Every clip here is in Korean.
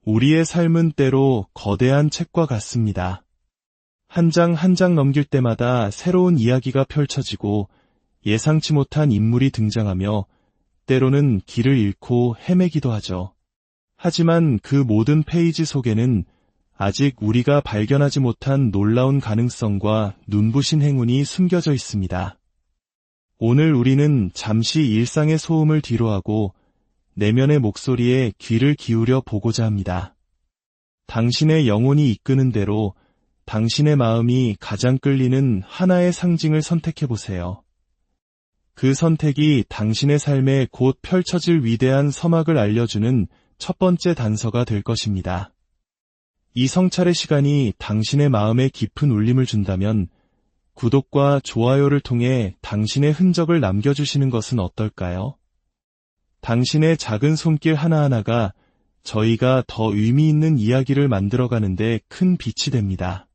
우리의 삶은 때로 거대한 책과 같습니다. 한 장 한 장 넘길 때마다 새로운 이야기가 펼쳐지고 예상치 못한 인물이 등장하며 때로는 길을 잃고 헤매기도 하죠. 하지만 그 모든 페이지 속에는 아직 우리가 발견하지 못한 놀라운 가능성과 눈부신 행운이 숨겨져 있습니다. 오늘 우리는 잠시 일상의 소음을 뒤로하고 내면의 목소리에 귀를 기울여 보고자 합니다. 당신의 영혼이 이끄는 대로 당신의 마음이 가장 끌리는 하나의 상징을 선택해보세요. 그 선택이 당신의 삶에 곧 펼쳐질 위대한 서막을 알려주는 첫 번째 단서가 될 것입니다. 이 성찰의 시간이 당신의 마음에 깊은 울림을 준다면 구독과 좋아요를 통해 당신의 흔적을 남겨주시는 것은 어떨까요? 당신의 작은 손길 하나하나가 저희가 더 의미 있는 이야기를 만들어가는데 큰 빛이 됩니다.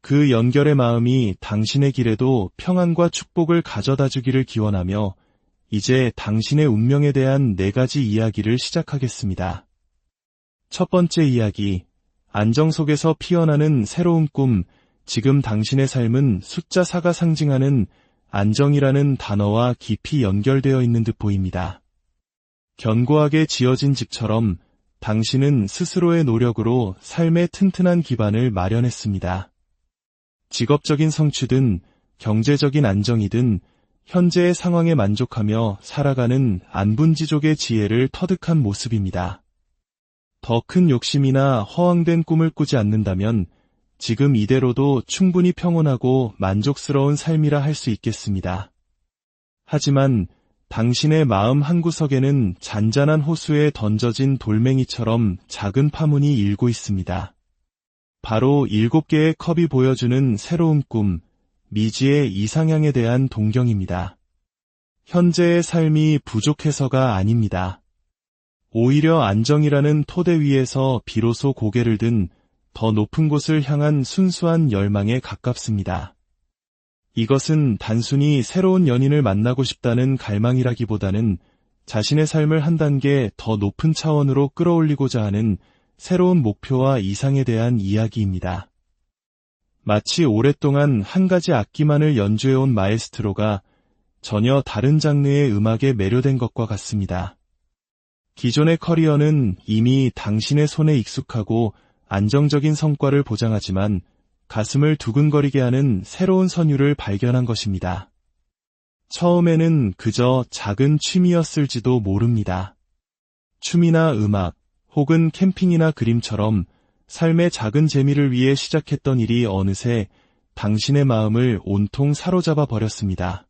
그 연결의 마음이 당신의 길에도 평안과 축복을 가져다 주기를 기원하며 이제 당신의 운명에 대한 4가지 이야기를 시작하겠습니다. 첫 번째 이야기, 안정 속에서 피어나는 새로운 꿈. 지금 당신의 삶은 숫자 4가 상징하는 안정이라는 단어와 깊이 연결되어 있는 듯 보입니다. 견고하게 지어진 집처럼 당신은 스스로의 노력으로 삶의 튼튼한 기반을 마련했습니다. 직업적인 성취든 경제적인 안정이든 현재의 상황에 만족하며 살아가는 안분지족의 지혜를 터득한 모습입니다. 더 큰 욕심이나 허황된 꿈을 꾸지 않는다면 지금 이대로도 충분히 평온하고 만족스러운 삶이라 할 수 있겠습니다. 하지만 당신의 마음 한구석에는 잔잔한 호수에 던져진 돌멩이처럼 작은 파문이 일고 있습니다. 바로 7개의 컵이 보여주는 새로운 꿈, 미지의 이상향에 대한 동경입니다. 현재의 삶이 부족해서가 아닙니다. 오히려 안정이라는 토대 위에서 비로소 고개를 든 더 높은 곳을 향한 순수한 열망에 가깝습니다. 이것은 단순히 새로운 연인을 만나고 싶다는 갈망이라기보다는 자신의 삶을 한 단계 더 높은 차원으로 끌어올리고자 하는 새로운 목표와 이상에 대한 이야기입니다. 마치 오랫동안 한 가지 악기만을 연주해온 마에스트로가 전혀 다른 장르의 음악에 매료된 것과 같습니다. 기존의 커리어는 이미 당신의 손에 익숙하고 안정적인 성과를 보장하지만 가슴을 두근거리게 하는 새로운 선율을 발견한 것입니다. 처음에는 그저 작은 취미였을지도 모릅니다. 춤이나 음악, 혹은 캠핑이나 그림처럼 삶의 작은 재미를 위해 시작했던 일이 어느새 당신의 마음을 온통 사로잡아 버렸습니다.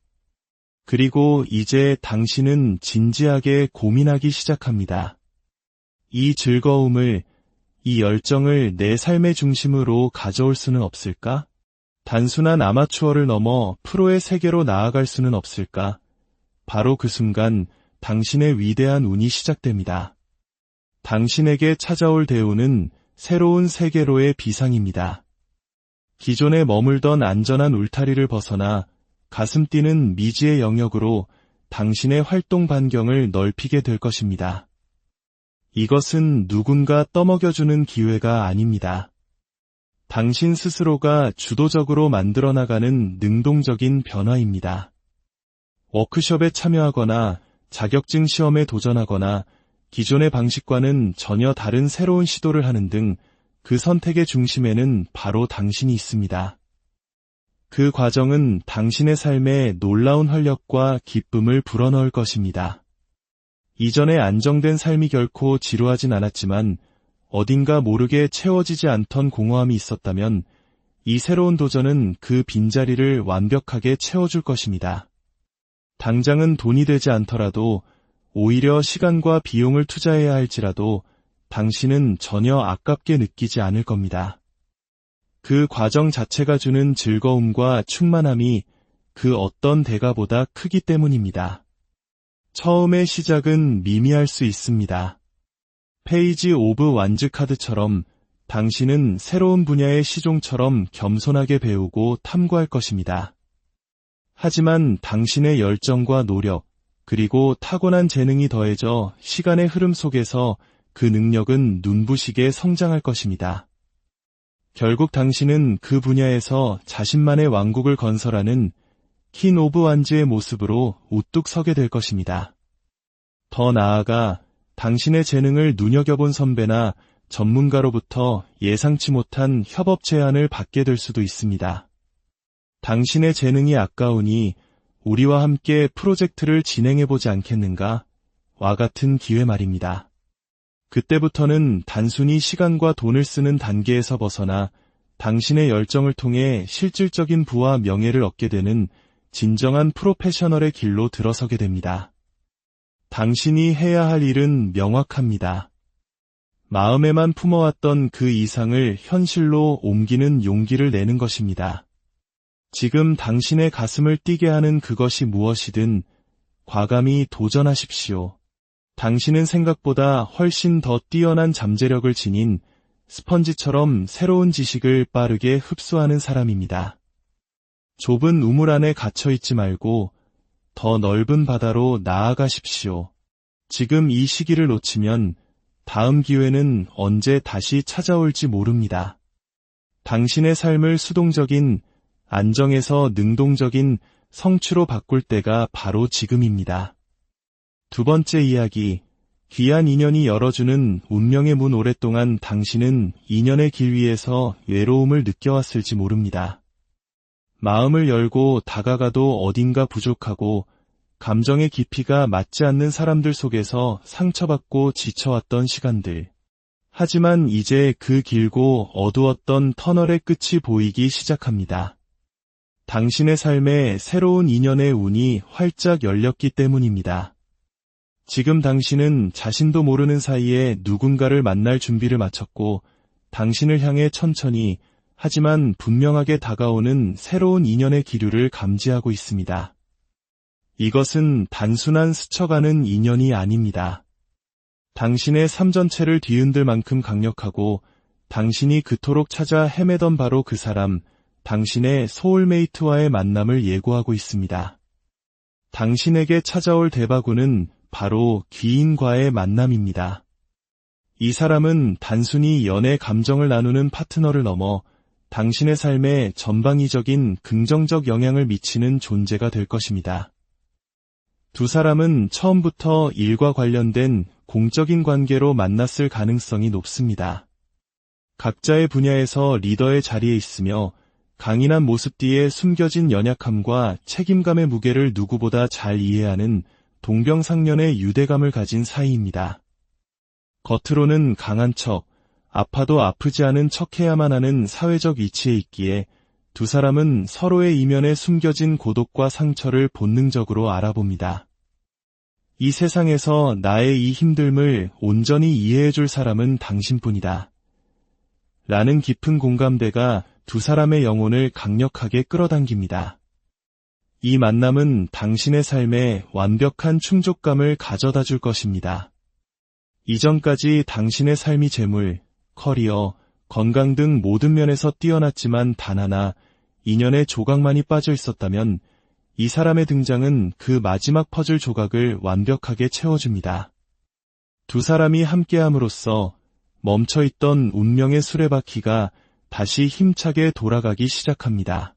그리고 이제 당신은 진지하게 고민하기 시작합니다. 이 즐거움을, 이 열정을 내 삶의 중심으로 가져올 수는 없을까? 단순한 아마추어를 넘어 프로의 세계로 나아갈 수는 없을까? 바로 그 순간 당신의 위대한 운이 시작됩니다. 당신에게 찾아올 대우는 새로운 세계로의 비상입니다. 기존에 머물던 안전한 울타리를 벗어나 가슴 뛰는 미지의 영역으로 당신의 활동 반경을 넓히게 될 것입니다. 이것은 누군가 떠먹여주는 기회가 아닙니다. 당신 스스로가 주도적으로 만들어 나가는 능동적인 변화입니다. 워크숍에 참여하거나 자격증 시험에 도전하거나 기존의 방식과는 전혀 다른 새로운 시도를 하는 등 그 선택의 중심에는 바로 당신이 있습니다. 그 과정은 당신의 삶에 놀라운 활력과 기쁨을 불어넣을 것입니다. 이전에 안정된 삶이 결코 지루하진 않았지만 어딘가 모르게 채워지지 않던 공허함이 있었다면 이 새로운 도전은 그 빈자리를 완벽하게 채워줄 것입니다. 당장은 돈이 되지 않더라도 오히려 시간과 비용을 투자해야 할지라도 당신은 전혀 아깝게 느끼지 않을 겁니다. 그 과정 자체가 주는 즐거움과 충만함이 그 어떤 대가보다 크기 때문입니다. 처음의 시작은 미미할 수 있습니다. 페이지 오브 완즈 카드처럼 당신은 새로운 분야의 시종처럼 겸손하게 배우고 탐구할 것입니다. 하지만 당신의 열정과 노력, 그리고 타고난 재능이 더해져 시간의 흐름 속에서 그 능력은 눈부시게 성장할 것입니다. 결국 당신은 그 분야에서 자신만의 왕국을 건설하는 퀸 오브 완즈의 모습으로 우뚝 서게 될 것입니다. 더 나아가 당신의 재능을 눈여겨본 선배나 전문가로부터 예상치 못한 협업 제안을 받게 될 수도 있습니다. 당신의 재능이 아까우니 우리와 함께 프로젝트를 진행해보지 않겠는가? 와 같은 기회 말입니다. 그때부터는 단순히 시간과 돈을 쓰는 단계에서 벗어나 당신의 열정을 통해 실질적인 부와 명예를 얻게 되는 진정한 프로페셔널의 길로 들어서게 됩니다. 당신이 해야 할 일은 명확합니다. 마음에만 품어왔던 그 이상을 현실로 옮기는 용기를 내는 것입니다. 지금 당신의 가슴을 뛰게 하는 그것이 무엇이든 과감히 도전하십시오. 당신은 생각보다 훨씬 더 뛰어난 잠재력을 지닌 스펀지처럼 새로운 지식을 빠르게 흡수하는 사람입니다. 좁은 우물 안에 갇혀있지 말고 더 넓은 바다로 나아가십시오. 지금 이 시기를 놓치면 다음 기회는 언제 다시 찾아올지 모릅니다. 당신의 삶을 수동적인, 안정에서 능동적인 성취로 바꿀 때가 바로 지금입니다. 두 번째 이야기, 귀한 인연이 열어주는 운명의 문. 오랫동안 당신은 인연의 길 위에서 외로움을 느껴왔을지 모릅니다. 마음을 열고 다가가도 어딘가 부족하고 감정의 깊이가 맞지 않는 사람들 속에서 상처받고 지쳐왔던 시간들. 하지만 이제 그 길고 어두웠던 터널의 끝이 보이기 시작합니다. 당신의 삶에 새로운 인연의 운이 활짝 열렸기 때문입니다. 지금 당신은 자신도 모르는 사이에 누군가를 만날 준비를 마쳤고 당신을 향해 천천히 하지만 분명하게 다가오는 새로운 인연의 기류를 감지하고 있습니다. 이것은 단순한 스쳐가는 인연이 아닙니다. 당신의 삶 전체를 뒤흔들 만큼 강력하고 당신이 그토록 찾아 헤매던 바로 그 사람, 당신의 소울메이트와의 만남을 예고하고 있습니다. 당신에게 찾아올 대바구는 바로 귀인과의 만남입니다. 이 사람은 단순히 연애 감정을 나누는 파트너를 넘어 당신의 삶에 전방위적인 긍정적 영향을 미치는 존재가 될 것입니다. 두 사람은 처음부터 일과 관련된 공적인 관계로 만났을 가능성이 높습니다. 각자의 분야에서 리더의 자리에 있으며 강인한 모습 뒤에 숨겨진 연약함과 책임감의 무게를 누구보다 잘 이해하는 동병상련의 유대감을 가진 사이입니다. 겉으로는 강한 척, 아파도 아프지 않은 척해야만 하는 사회적 위치에 있기에 두 사람은 서로의 이면에 숨겨진 고독과 상처를 본능적으로 알아봅니다. 이 세상에서 나의 이 힘듦을 온전히 이해해줄 사람은 당신뿐이다. 라는 깊은 공감대가 두 사람의 영혼을 강력하게 끌어당깁니다. 이 만남은 당신의 삶에 완벽한 충족감을 가져다 줄 것입니다. 이전까지 당신의 삶이 재물, 커리어, 건강 등 모든 면에서 뛰어났지만 단 하나, 인연의 조각만이 빠져 있었다면 이 사람의 등장은 그 마지막 퍼즐 조각을 완벽하게 채워줍니다. 두 사람이 함께함으로써 멈춰있던 운명의 수레바퀴가 다시 힘차게 돌아가기 시작합니다.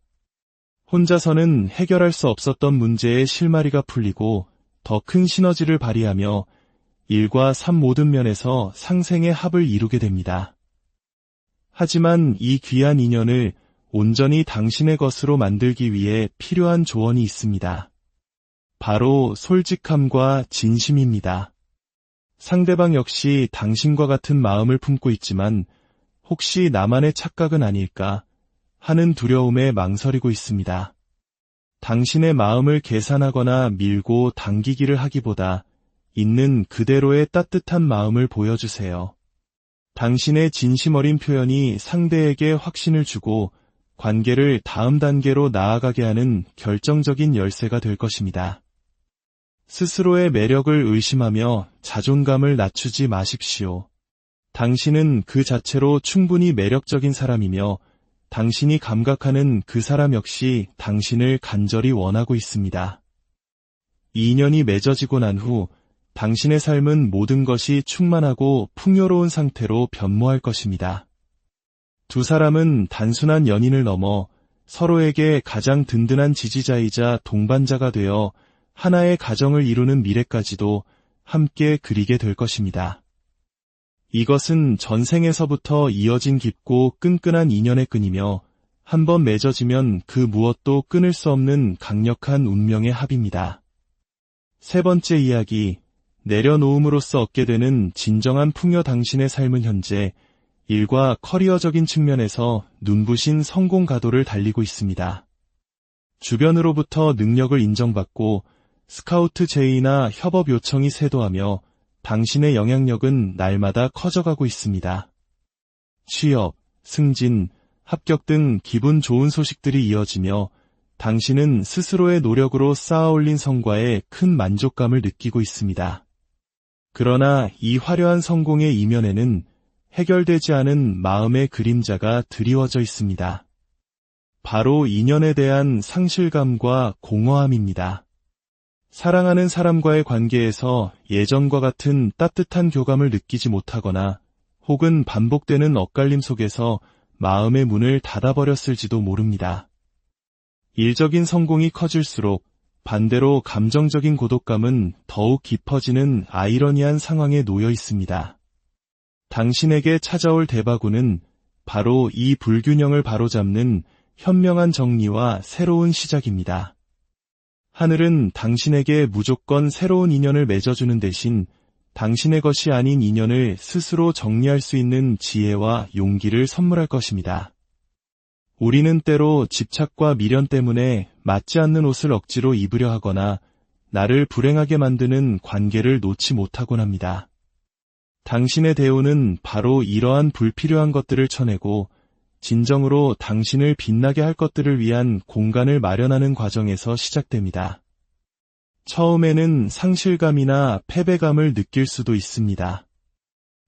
혼자서는 해결할 수 없었던 문제의 실마리가 풀리고 더 큰 시너지를 발휘하며 일과 삶 모든 면에서 상생의 합을 이루게 됩니다. 하지만 이 귀한 인연을 온전히 당신의 것으로 만들기 위해 필요한 조언이 있습니다. 바로 솔직함과 진심입니다. 상대방 역시 당신과 같은 마음을 품고 있지만 혹시 나만의 착각은 아닐까 하는 두려움에 망설이고 있습니다. 당신의 마음을 계산하거나 밀고 당기기를 하기보다 있는 그대로의 따뜻한 마음을 보여주세요. 당신의 진심 어린 표현이 상대에게 확신을 주고 관계를 다음 단계로 나아가게 하는 결정적인 열쇠가 될 것입니다. 스스로의 매력을 의심하며 자존감을 낮추지 마십시오. 당신은 그 자체로 충분히 매력적인 사람이며 당신이 감각하는 그 사람 역시 당신을 간절히 원하고 있습니다. 이 인연이 맺어지고 난 후 당신의 삶은 모든 것이 충만하고 풍요로운 상태로 변모할 것입니다. 두 사람은 단순한 연인을 넘어 서로에게 가장 든든한 지지자이자 동반자가 되어 하나의 가정을 이루는 미래까지도 함께 그리게 될 것입니다. 이것은 전생에서부터 이어진 깊고 끈끈한 인연의 끈이며 한번 맺어지면 그 무엇도 끊을 수 없는 강력한 운명의 합입니다. 세 번째 이야기, 내려놓음으로써 얻게 되는 진정한 풍요. 당신의 삶은 현재 일과 커리어적인 측면에서 눈부신 성공 가도를 달리고 있습니다. 주변으로부터 능력을 인정받고 스카우트 제의나 협업 요청이 쇄도하며 당신의 영향력은 날마다 커져가고 있습니다. 취업, 승진, 합격 등 기분 좋은 소식들이 이어지며 당신은 스스로의 노력으로 쌓아올린 성과에 큰 만족감을 느끼고 있습니다. 그러나 이 화려한 성공의 이면에는 해결되지 않은 마음의 그림자가 드리워져 있습니다. 바로 인연에 대한 상실감과 공허함입니다. 사랑하는 사람과의 관계에서 예전과 같은 따뜻한 교감을 느끼지 못하거나 혹은 반복되는 엇갈림 속에서 마음의 문을 닫아버렸을지도 모릅니다. 일적인 성공이 커질수록 반대로 감정적인 고독감은 더욱 깊어지는 아이러니한 상황에 놓여 있습니다. 당신에게 찾아올 대바구는 바로 이 불균형을 바로잡는 현명한 정리와 새로운 시작입니다. 하늘은 당신에게 무조건 새로운 인연을 맺어주는 대신 당신의 것이 아닌 인연을 스스로 정리할 수 있는 지혜와 용기를 선물할 것입니다. 우리는 때로 집착과 미련 때문에 맞지 않는 옷을 억지로 입으려 하거나 나를 불행하게 만드는 관계를 놓지 못하곤 합니다. 당신의 대우는 바로 이러한 불필요한 것들을 쳐내고 진정으로 당신을 빛나게 할 것들을 위한 공간을 마련하는 과정에서 시작됩니다. 처음에는 상실감이나 패배감을 느낄 수도 있습니다.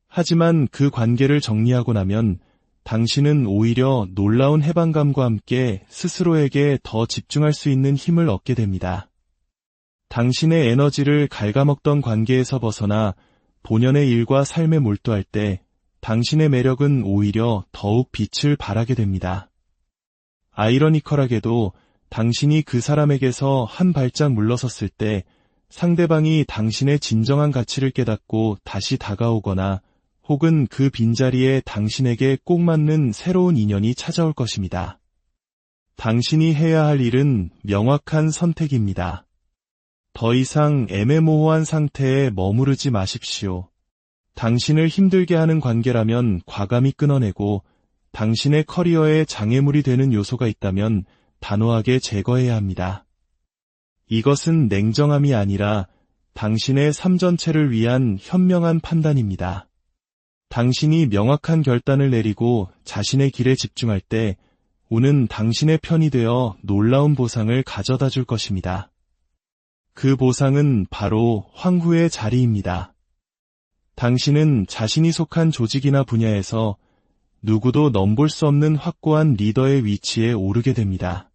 하지만 그 관계를 정리하고 나면 당신은 오히려 놀라운 해방감과 함께 스스로에게 더 집중할 수 있는 힘을 얻게 됩니다. 당신의 에너지를 갉아먹던 관계에서 벗어나 본연의 일과 삶에 몰두할 때 당신의 매력은 오히려 더욱 빛을 발하게 됩니다. 아이러니컬하게도 당신이 그 사람에게서 한 발짝 물러섰을 때 상대방이 당신의 진정한 가치를 깨닫고 다시 다가오거나 혹은 그 빈자리에 당신에게 꼭 맞는 새로운 인연이 찾아올 것입니다. 당신이 해야 할 일은 명확한 선택입니다. 더 이상 애매모호한 상태에 머무르지 마십시오. 당신을 힘들게 하는 관계라면 과감히 끊어내고 당신의 커리어에 장애물이 되는 요소가 있다면 단호하게 제거해야 합니다. 이것은 냉정함이 아니라 당신의 삶 전체를 위한 현명한 판단입니다. 당신이 명확한 결단을 내리고 자신의 길에 집중할 때 운은 당신의 편이 되어 놀라운 보상을 가져다 줄 것입니다. 그 보상은 바로 황후의 자리입니다. 당신은 자신이 속한 조직이나 분야에서 누구도 넘볼 수 없는 확고한 리더의 위치에 오르게 됩니다.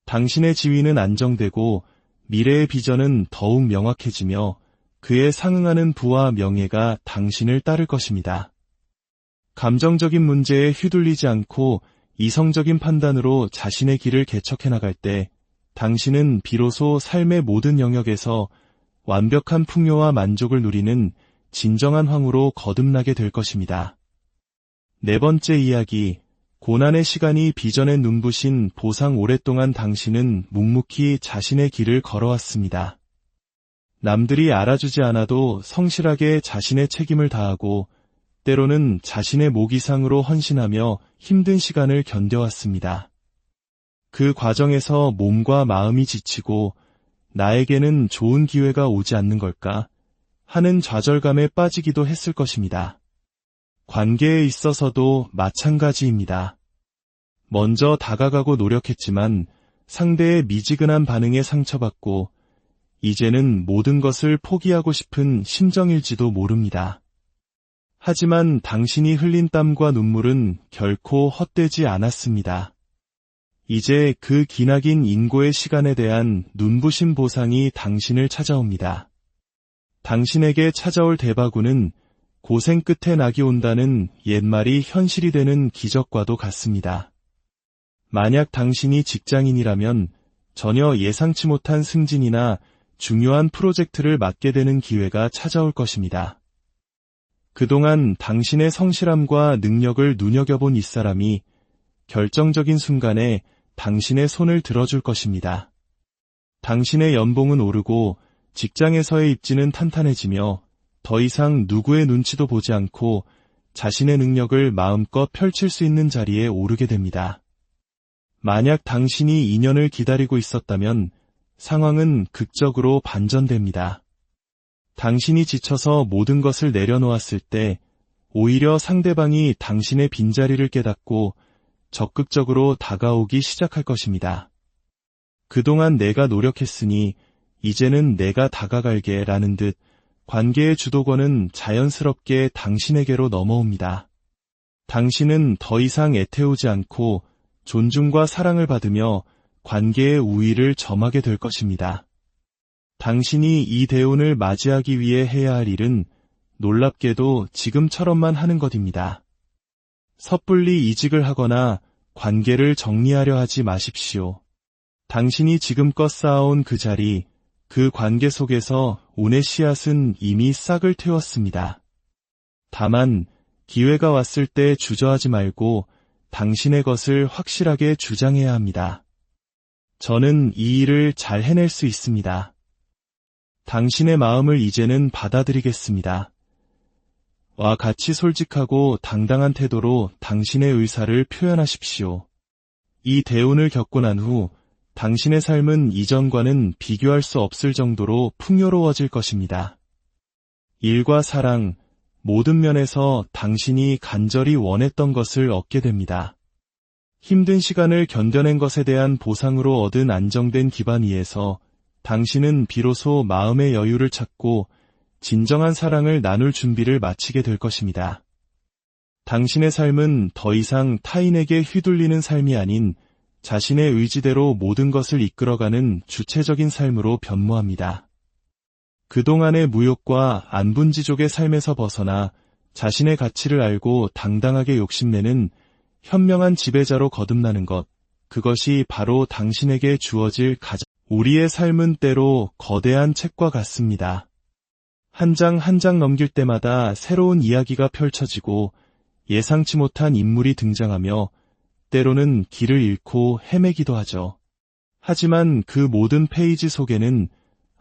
당신의 지위는 안정되고 미래의 비전은 더욱 명확해지며 그에 상응하는 부와 명예가 당신을 따를 것입니다. 감정적인 문제에 휘둘리지 않고 이성적인 판단으로 자신의 길을 개척해 나갈 때 당신은 비로소 삶의 모든 영역에서 완벽한 풍요와 만족을 누리는 진정한 황후로 거듭나게 될 것입니다. 네 번째 이야기, 고난의 시간이 비전에 눈부신 보상. 오랫동안 당신은 묵묵히 자신의 길을 걸어왔습니다. 남들이 알아주지 않아도 성실하게 자신의 책임을 다하고 때로는 자신의 목 이상으로 헌신하며 힘든 시간을 견뎌왔습니다. 그 과정에서 몸과 마음이 지치고 나에게는 좋은 기회가 오지 않는 걸까 하는 좌절감에 빠지기도 했을 것입니다. 관계에 있어서도 마찬가지입니다. 먼저 다가가고 노력했지만 상대의 미지근한 반응에 상처받고 이제는 모든 것을 포기하고 싶은 심정일지도 모릅니다. 하지만 당신이 흘린 땀과 눈물은 결코 헛되지 않았습니다. 이제 그 기나긴 인고의 시간에 대한 눈부신 보상이 당신을 찾아옵니다. 당신에게 찾아올 대바구는 고생 끝에 낙이 온다는 옛말이 현실이 되는 기적과도 같습니다. 만약 당신이 직장인이라면 전혀 예상치 못한 승진이나 중요한 프로젝트를 맡게 되는 기회가 찾아올 것입니다. 그동안 당신의 성실함과 능력을 눈여겨본 윗사람이 결정적인 순간에 당신의 손을 들어줄 것입니다. 당신의 연봉은 오르고 직장에서의 입지는 탄탄해지며 더 이상 누구의 눈치도 보지 않고 자신의 능력을 마음껏 펼칠 수 있는 자리에 오르게 됩니다. 만약 당신이 인연을 기다리고 있었다면 상황은 극적으로 반전됩니다. 당신이 지쳐서 모든 것을 내려놓았을 때 오히려 상대방이 당신의 빈자리를 깨닫고 적극적으로 다가오기 시작할 것입니다. 그동안 내가 노력했으니 이제는 내가 다가갈게 라는 듯 관계의 주도권은 자연스럽게 당신에게로 넘어옵니다. 당신은 더 이상 애태우지 않고 존중과 사랑을 받으며 관계의 우위를 점하게 될 것입니다. 당신이 이 대운을 맞이하기 위해 해야 할 일은 놀랍게도 지금처럼만 하는 것입니다. 섣불리 이직을 하거나 관계를 정리하려 하지 마십시오. 당신이 지금껏 쌓아온 그 자리, 그 관계 속에서 운의 씨앗은 이미 싹을 틔웠습니다. 다만 기회가 왔을 때 주저하지 말고 당신의 것을 확실하게 주장해야 합니다. 저는 이 일을 잘 해낼 수 있습니다. 당신의 마음을 이제는 받아들이겠습니다. 와 같이 솔직하고 당당한 태도로 당신의 의사를 표현하십시오. 이 대운을 겪고 난 후 당신의 삶은 이전과는 비교할 수 없을 정도로 풍요로워질 것입니다. 일과 사랑, 모든 면에서 당신이 간절히 원했던 것을 얻게 됩니다. 힘든 시간을 견뎌낸 것에 대한 보상으로 얻은 안정된 기반 위에서 당신은 비로소 마음의 여유를 찾고 진정한 사랑을 나눌 준비를 마치게 될 것입니다. 당신의 삶은 더 이상 타인에게 휘둘리는 삶이 아닌 자신의 의지대로 모든 것을 이끌어가는 주체적인 삶으로 변모합니다. 그동안의 무욕과 안분지족의 삶에서 벗어나 자신의 가치를 알고 당당하게 욕심내는 현명한 지배자로 거듭나는 것, 그것이 바로 당신에게 주어질 우리의 삶은 때로 거대한 책과 같습니다. 한 장 한 장 넘길 때마다 새로운 이야기가 펼쳐지고 예상치 못한 인물이 등장하며 때로는 길을 잃고 헤매기도 하죠. 하지만 그 모든 페이지 속에는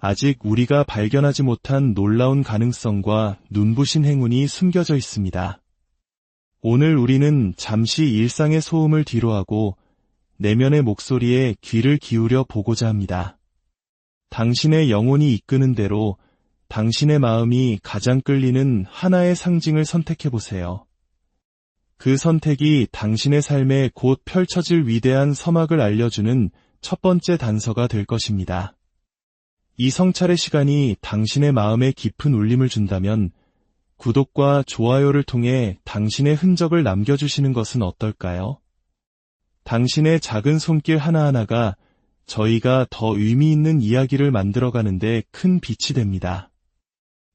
아직 우리가 발견하지 못한 놀라운 가능성과 눈부신 행운이 숨겨져 있습니다. 오늘 우리는 잠시 일상의 소음을 뒤로하고 내면의 목소리에 귀를 기울여 보고자 합니다. 당신의 영혼이 이끄는 대로 당신의 마음이 가장 끌리는 하나의 상징을 선택해보세요. 그 선택이 당신의 삶에 곧 펼쳐질 위대한 서막을 알려주는 첫 번째 단서가 될 것입니다. 이 성찰의 시간이 당신의 마음에 깊은 울림을 준다면 구독과 좋아요를 통해 당신의 흔적을 남겨주시는 것은 어떨까요? 당신의 작은 손길 하나하나가 저희가 더 의미 있는 이야기를 만들어가는데 큰 빛이 됩니다.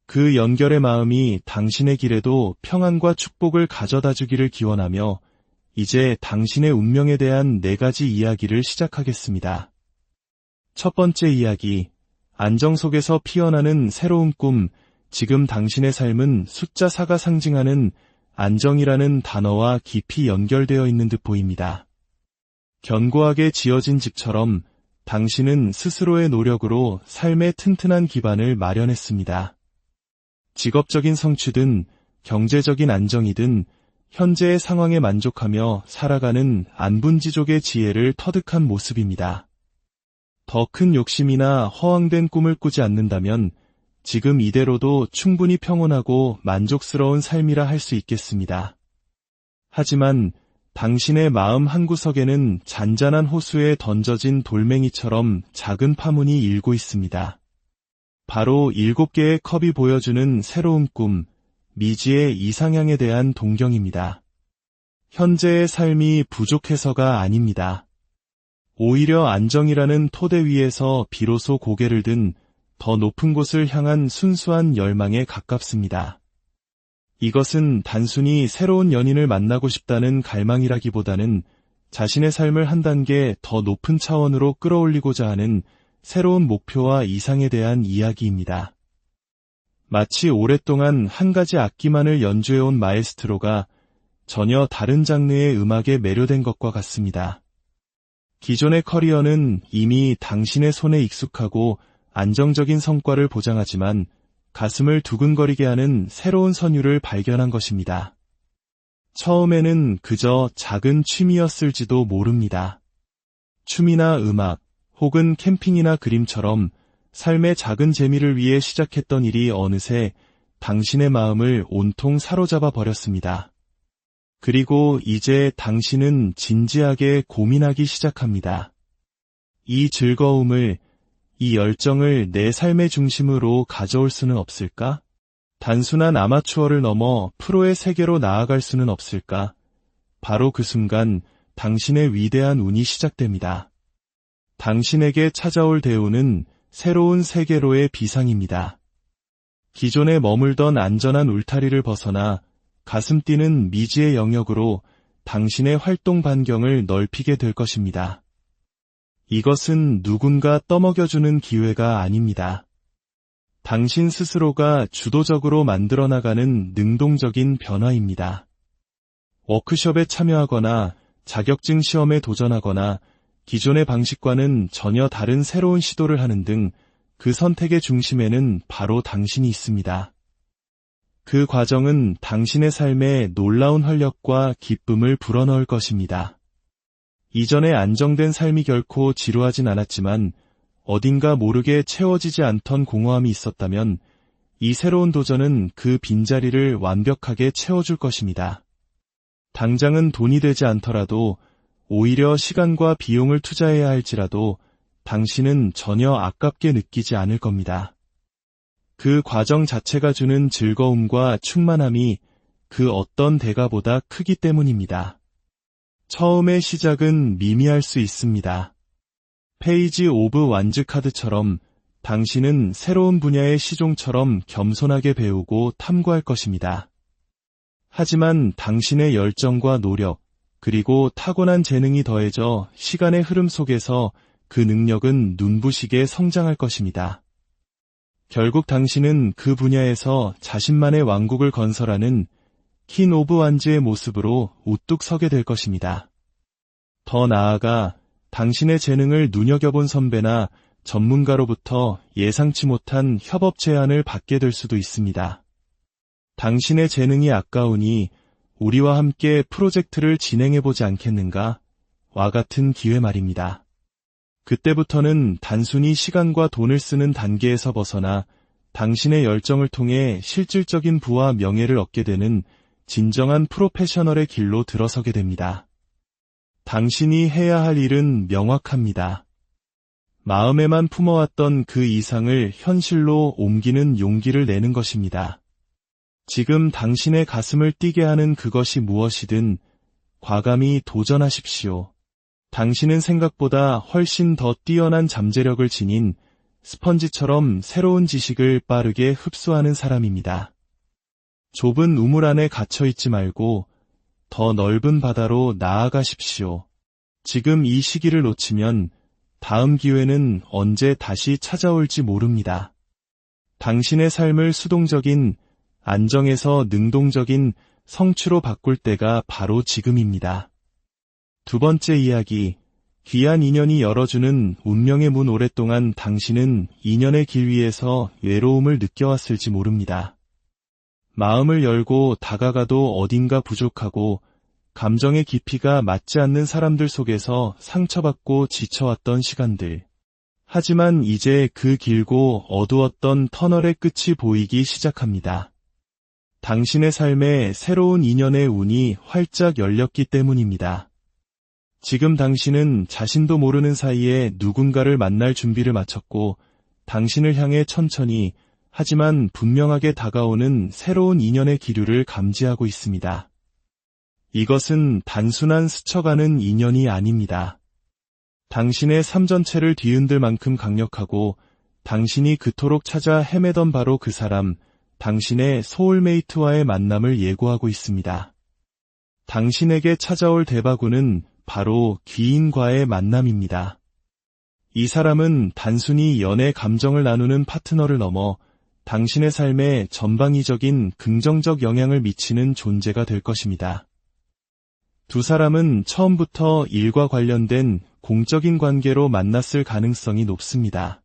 그 연결의 마음이 당신의 길에도 평안과 축복을 가져다 주기를 기원하며 이제 당신의 운명에 대한 4가지 이야기를 시작하겠습니다. 첫 번째 이야기, 안정 속에서 피어나는 새로운 꿈. 지금 당신의 삶은 숫자 4가 상징하는 안정이라는 단어와 깊이 연결되어 있는 듯 보입니다. 견고하게 지어진 집처럼 당신은 스스로의 노력으로 삶의 튼튼한 기반을 마련했습니다. 직업적인 성취든 경제적인 안정이든 현재의 상황에 만족하며 살아가는 안분지족의 지혜를 터득한 모습입니다. 더 큰 욕심이나 허황된 꿈을 꾸지 않는다면 지금 이대로도 충분히 평온하고 만족스러운 삶이라 할 수 있겠습니다. 하지만 당신의 마음 한구석에는 잔잔한 호수에 던져진 돌멩이처럼 작은 파문이 일고 있습니다. 바로 7개의 컵이 보여주는 새로운 꿈, 미지의 이상향에 대한 동경입니다. 현재의 삶이 부족해서가 아닙니다. 오히려 안정이라는 토대 위에서 비로소 고개를 든 더 높은 곳을 향한 순수한 열망에 가깝습니다. 이것은 단순히 새로운 연인을 만나고 싶다는 갈망이라기보다는 자신의 삶을 한 단계 더 높은 차원으로 끌어올리고자 하는 새로운 목표와 이상에 대한 이야기입니다. 마치 오랫동안 한 가지 악기만을 연주해온 마에스트로가 전혀 다른 장르의 음악에 매료된 것과 같습니다. 기존의 커리어는 이미 당신의 손에 익숙하고 안정적인 성과를 보장하지만 가슴을 두근거리게 하는 새로운 선율을 발견한 것입니다. 처음에는 그저 작은 취미였을지도 모릅니다. 춤이나 음악, 혹은 캠핑이나 그림처럼 삶의 작은 재미를 위해 시작했던 일이 어느새 당신의 마음을 온통 사로잡아 버렸습니다. 그리고 이제 당신은 진지하게 고민하기 시작합니다. 이 즐거움을, 이 열정을 내 삶의 중심으로 가져올 수는 없을까? 단순한 아마추어를 넘어 프로의 세계로 나아갈 수는 없을까? 바로 그 순간 당신의 위대한 운이 시작됩니다. 당신에게 찾아올 대우는 새로운 세계로의 비상입니다. 기존에 머물던 안전한 울타리를 벗어나 가슴 뛰는 미지의 영역으로 당신의 활동 반경을 넓히게 될 것입니다. 이것은 누군가 떠먹여주는 기회가 아닙니다. 당신 스스로가 주도적으로 만들어 나가는 능동적인 변화입니다. 워크숍에 참여하거나 자격증 시험에 도전하거나 기존의 방식과는 전혀 다른 새로운 시도를 하는 등 그 선택의 중심에는 바로 당신이 있습니다. 그 과정은 당신의 삶에 놀라운 활력과 기쁨을 불어넣을 것입니다. 이전에 안정된 삶이 결코 지루하진 않았지만 어딘가 모르게 채워지지 않던 공허함이 있었다면 이 새로운 도전은 그 빈자리를 완벽하게 채워줄 것입니다. 당장은 돈이 되지 않더라도 오히려 시간과 비용을 투자해야 할지라도 당신은 전혀 아깝게 느끼지 않을 겁니다. 그 과정 자체가 주는 즐거움과 충만함이 그 어떤 대가보다 크기 때문입니다. 처음의 시작은 미미할 수 있습니다. 페이지 오브 완즈 카드처럼 당신은 새로운 분야의 시종처럼 겸손하게 배우고 탐구할 것입니다. 하지만 당신의 열정과 노력, 그리고 타고난 재능이 더해져 시간의 흐름 속에서 그 능력은 눈부시게 성장할 것입니다. 결국 당신은 그 분야에서 자신만의 왕국을 건설하는 퀸 오브 완즈의 모습으로 우뚝 서게 될 것입니다. 더 나아가 당신의 재능을 눈여겨본 선배나 전문가로부터 예상치 못한 협업 제안을 받게 될 수도 있습니다. 당신의 재능이 아까우니 우리와 함께 프로젝트를 진행해보지 않겠는가? 와 같은 기회 말입니다. 그때부터는 단순히 시간과 돈을 쓰는 단계에서 벗어나 당신의 열정을 통해 실질적인 부와 명예를 얻게 되는 진정한 프로페셔널의 길로 들어서게 됩니다. 당신이 해야 할 일은 명확합니다. 마음에만 품어왔던 그 이상을 현실로 옮기는 용기를 내는 것입니다. 지금 당신의 가슴을 뛰게 하는 그것이 무엇이든 과감히 도전하십시오. 당신은 생각보다 훨씬 더 뛰어난 잠재력을 지닌 스펀지처럼 새로운 지식을 빠르게 흡수하는 사람입니다. 좁은 우물 안에 갇혀있지 말고 더 넓은 바다로 나아가십시오. 지금 이 시기를 놓치면 다음 기회는 언제 다시 찾아올지 모릅니다. 당신의 삶을 수동적인, 안정에서 능동적인 성취로 바꿀 때가 바로 지금입니다. 두 번째 이야기, 귀한 인연이 열어주는 운명의 문. 오랫동안 당신은 인연의 길 위에서 외로움을 느껴왔을지 모릅니다. 마음을 열고 다가가도 어딘가 부족하고 감정의 깊이가 맞지 않는 사람들 속에서 상처받고 지쳐왔던 시간들. 하지만 이제 그 길고 어두웠던 터널의 끝이 보이기 시작합니다. 당신의 삶에 새로운 인연의 운이 활짝 열렸기 때문입니다. 지금 당신은 자신도 모르는 사이에 누군가를 만날 준비를 마쳤고 당신을 향해 천천히 하지만 분명하게 다가오는 새로운 인연의 기류를 감지하고 있습니다. 이것은 단순한 스쳐가는 인연이 아닙니다. 당신의 삶 전체를 뒤흔들 만큼 강력하고 당신이 그토록 찾아 헤매던 바로 그 사람, 당신의 소울메이트와의 만남을 예고하고 있습니다. 당신에게 찾아올 대바구는 바로 귀인과의 만남입니다. 이 사람은 단순히 연애 감정을 나누는 파트너를 넘어 당신의 삶에 전방위적인 긍정적 영향을 미치는 존재가 될 것입니다. 두 사람은 처음부터 일과 관련된 공적인 관계로 만났을 가능성이 높습니다.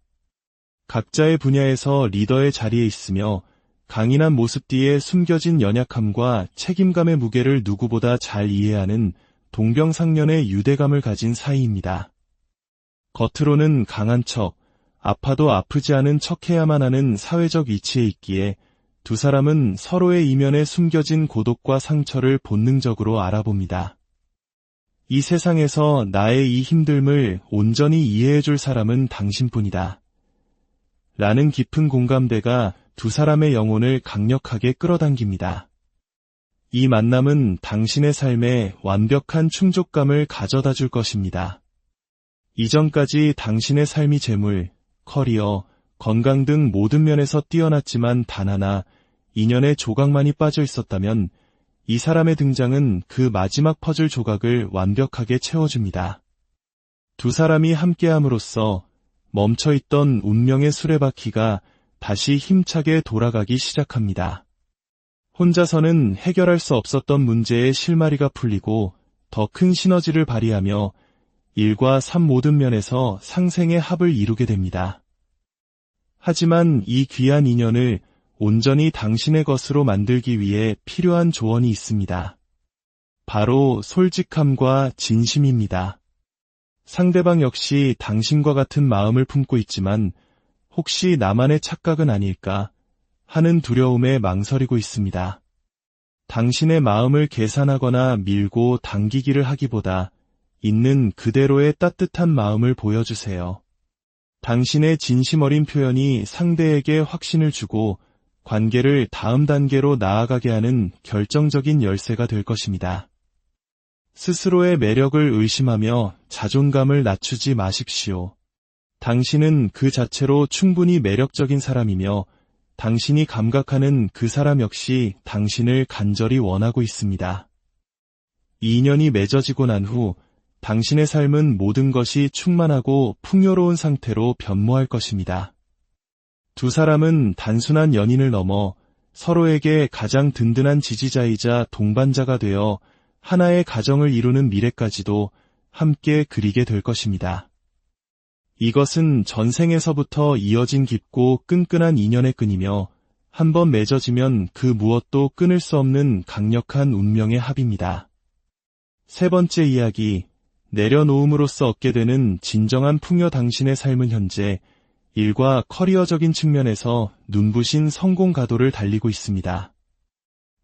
각자의 분야에서 리더의 자리에 있으며 강인한 모습 뒤에 숨겨진 연약함과 책임감의 무게를 누구보다 잘 이해하는 동병상련의 유대감을 가진 사이입니다. 겉으로는 강한 척, 아파도 아프지 않은 척해야만 하는 사회적 위치에 있기에 두 사람은 서로의 이면에 숨겨진 고독과 상처를 본능적으로 알아봅니다. 이 세상에서 나의 이 힘듦을 온전히 이해해줄 사람은 당신뿐이다. 라는 깊은 공감대가 두 사람의 영혼을 강력하게 끌어당깁니다. 이 만남은 당신의 삶에 완벽한 충족감을 가져다 줄 것입니다. 이전까지 당신의 삶이 재물, 커리어, 건강 등 모든 면에서 뛰어났지만 단 하나 인연의 조각만이 빠져 있었다면 이 사람의 등장은 그 마지막 퍼즐 조각을 완벽하게 채워줍니다. 두 사람이 함께함으로써 멈춰있던 운명의 수레바퀴가 다시 힘차게 돌아가기 시작합니다. 혼자서는 해결할 수 없었던 문제의 실마리가 풀리고 더 큰 시너지를 발휘하며 일과 삶 모든 면에서 상생의 합을 이루게 됩니다. 하지만 이 귀한 인연을 온전히 당신의 것으로 만들기 위해 필요한 조언이 있습니다. 바로 솔직함과 진심입니다. 상대방 역시 당신과 같은 마음을 품고 있지만 혹시 나만의 착각은 아닐까 하는 두려움에 망설이고 있습니다. 당신의 마음을 계산하거나 밀고 당기기를 하기보다 있는 그대로의 따뜻한 마음을 보여주세요. 당신의 진심 어린 표현이 상대에게 확신을 주고 관계를 다음 단계로 나아가게 하는 결정적인 열쇠가 될 것입니다. 스스로의 매력을 의심하며 자존감을 낮추지 마십시오. 당신은 그 자체로 충분히 매력적인 사람이며 당신이 감각하는 그 사람 역시 당신을 간절히 원하고 있습니다. 이 인연이 맺어지고 난 후 당신의 삶은 모든 것이 충만하고 풍요로운 상태로 변모할 것입니다. 두 사람은 단순한 연인을 넘어 서로에게 가장 든든한 지지자이자 동반자가 되어 하나의 가정을 이루는 미래까지도 함께 그리게 될 것입니다. 이것은 전생에서부터 이어진 깊고 끈끈한 인연의 끈이며 한번 맺어지면 그 무엇도 끊을 수 없는 강력한 운명의 합입니다. 세 번째 이야기, 내려놓음으로써 얻게 되는 진정한 풍요. 당신의 삶은 현재 일과 커리어적인 측면에서 눈부신 성공 가도를 달리고 있습니다.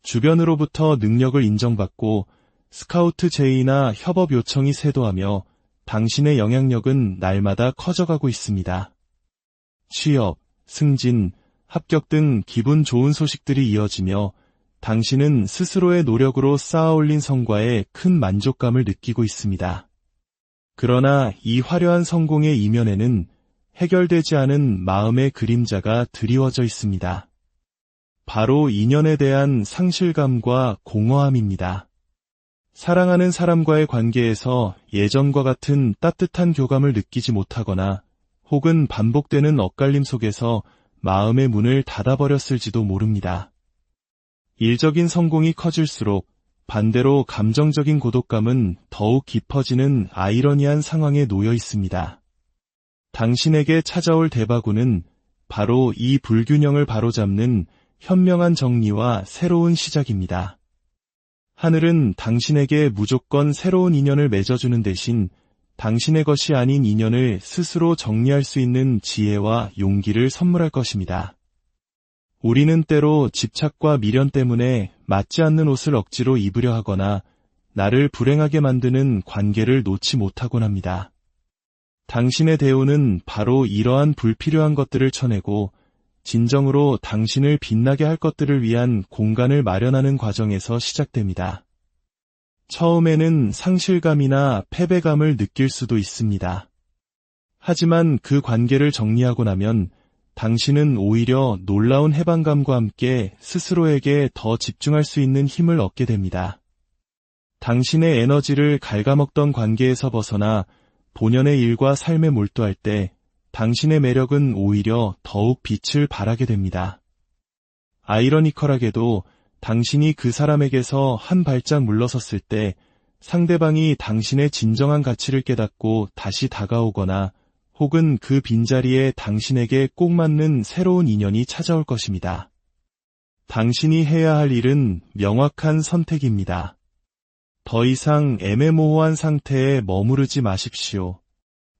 주변으로부터 능력을 인정받고 스카우트 제의나 협업 요청이 쇄도하며 당신의 영향력은 날마다 커져가고 있습니다. 취업, 승진, 합격 등 기분 좋은 소식들이 이어지며 당신은 스스로의 노력으로 쌓아올린 성과에 큰 만족감을 느끼고 있습니다. 그러나 이 화려한 성공의 이면에는 해결되지 않은 마음의 그림자가 드리워져 있습니다. 바로 인연에 대한 상실감과 공허함입니다. 사랑하는 사람과의 관계에서 예전과 같은 따뜻한 교감을 느끼지 못하거나 혹은 반복되는 엇갈림 속에서 마음의 문을 닫아버렸을지도 모릅니다. 일적인 성공이 커질수록 반대로 감정적인 고독감은 더욱 깊어지는 아이러니한 상황에 놓여 있습니다. 당신에게 찾아올 대바구는 바로 이 불균형을 바로잡는 현명한 정리와 새로운 시작입니다. 하늘은 당신에게 무조건 새로운 인연을 맺어주는 대신 당신의 것이 아닌 인연을 스스로 정리할 수 있는 지혜와 용기를 선물할 것입니다. 우리는 때로 집착과 미련 때문에 맞지 않는 옷을 억지로 입으려 하거나 나를 불행하게 만드는 관계를 놓지 못하곤 합니다. 당신의 대우는 바로 이러한 불필요한 것들을 쳐내고 진정으로 당신을 빛나게 할 것들을 위한 공간을 마련하는 과정에서 시작됩니다. 처음에는 상실감이나 패배감을 느낄 수도 있습니다. 하지만 그 관계를 정리하고 나면 당신은 오히려 놀라운 해방감과 함께 스스로에게 더 집중할 수 있는 힘을 얻게 됩니다. 당신의 에너지를 갉아먹던 관계에서 벗어나 본연의 일과 삶에 몰두할 때 당신의 매력은 오히려 더욱 빛을 발하게 됩니다. 아이러니컬하게도 당신이 그 사람에게서 한 발짝 물러섰을 때 상대방이 당신의 진정한 가치를 깨닫고 다시 다가오거나 혹은 그 빈자리에 당신에게 꼭 맞는 새로운 인연이 찾아올 것입니다. 당신이 해야 할 일은 명확한 선택입니다. 더 이상 애매모호한 상태에 머무르지 마십시오.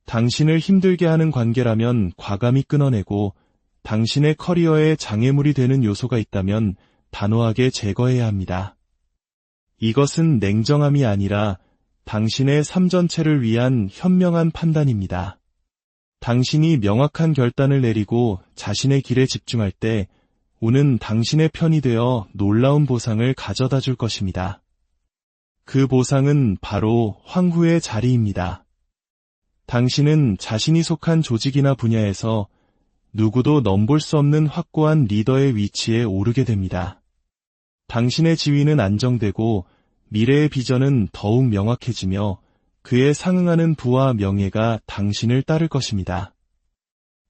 당신을 힘들게 하는 관계라면 과감히 끊어내고 당신의 커리어에 장애물이 되는 요소가 있다면 단호하게 제거해야 합니다. 이것은 냉정함이 아니라 당신의 삶 전체를 위한 현명한 판단입니다. 당신이 명확한 결단을 내리고 자신의 길에 집중할 때 운은 당신의 편이 되어 놀라운 보상을 가져다 줄 것입니다. 그 보상은 바로 황후의 자리입니다. 당신은 자신이 속한 조직이나 분야에서 누구도 넘볼 수 없는 확고한 리더의 위치에 오르게 됩니다. 당신의 지위는 안정되고 미래의 비전은 더욱 명확해지며 그에 상응하는 부와 명예가 당신을 따를 것입니다.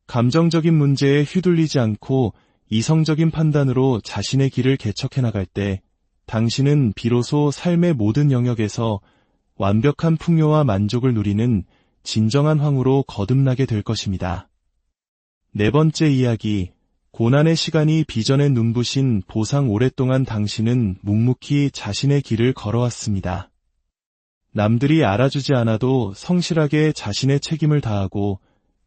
감정적인 문제에 휘둘리지 않고 이성적인 판단으로 자신의 길을 개척해 나갈 때 당신은 비로소 삶의 모든 영역에서 완벽한 풍요와 만족을 누리는 진정한 황후로 거듭나게 될 것입니다. 네 번째 이야기, 고난의 시간이 비전에 눈부신 보상. 오랫동안 당신은 묵묵히 자신의 길을 걸어왔습니다. 남들이 알아주지 않아도 성실하게 자신의 책임을 다하고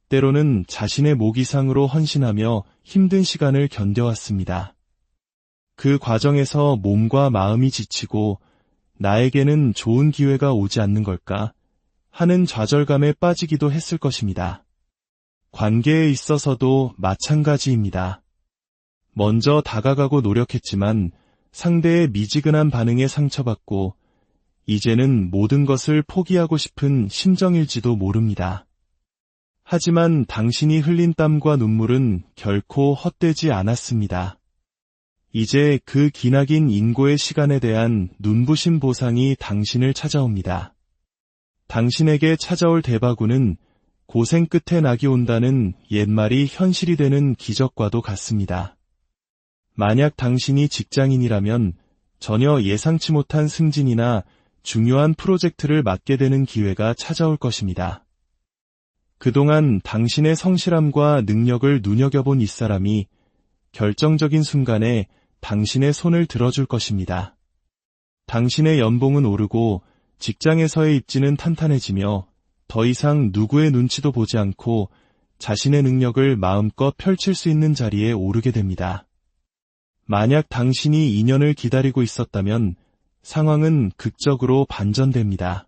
때로는 자신의 목 이상으로 헌신하며 힘든 시간을 견뎌왔습니다. 그 과정에서 몸과 마음이 지치고 나에게는 좋은 기회가 오지 않는 걸까 하는 좌절감에 빠지기도 했을 것입니다. 관계에 있어서도 마찬가지입니다. 먼저 다가가고 노력했지만 상대의 미지근한 반응에 상처받고 이제는 모든 것을 포기하고 싶은 심정일지도 모릅니다. 하지만 당신이 흘린 땀과 눈물은 결코 헛되지 않았습니다. 이제 그 기나긴 인고의 시간에 대한 눈부신 보상이 당신을 찾아옵니다. 당신에게 찾아올 대바구는 고생 끝에 낙이 온다는 옛말이 현실이 되는 기적과도 같습니다. 만약 당신이 직장인이라면 전혀 예상치 못한 승진이나 중요한 프로젝트를 맡게 되는 기회가 찾아올 것입니다. 그동안 당신의 성실함과 능력을 눈여겨본 윗사람이 결정적인 순간에 당신의 손을 들어줄 것입니다. 당신의 연봉은 오르고 직장에서의 입지는 탄탄해지며 더 이상 누구의 눈치도 보지 않고 자신의 능력을 마음껏 펼칠 수 있는 자리에 오르게 됩니다. 만약 당신이 2년을 기다리고 있었다면 상황은 극적으로 반전됩니다.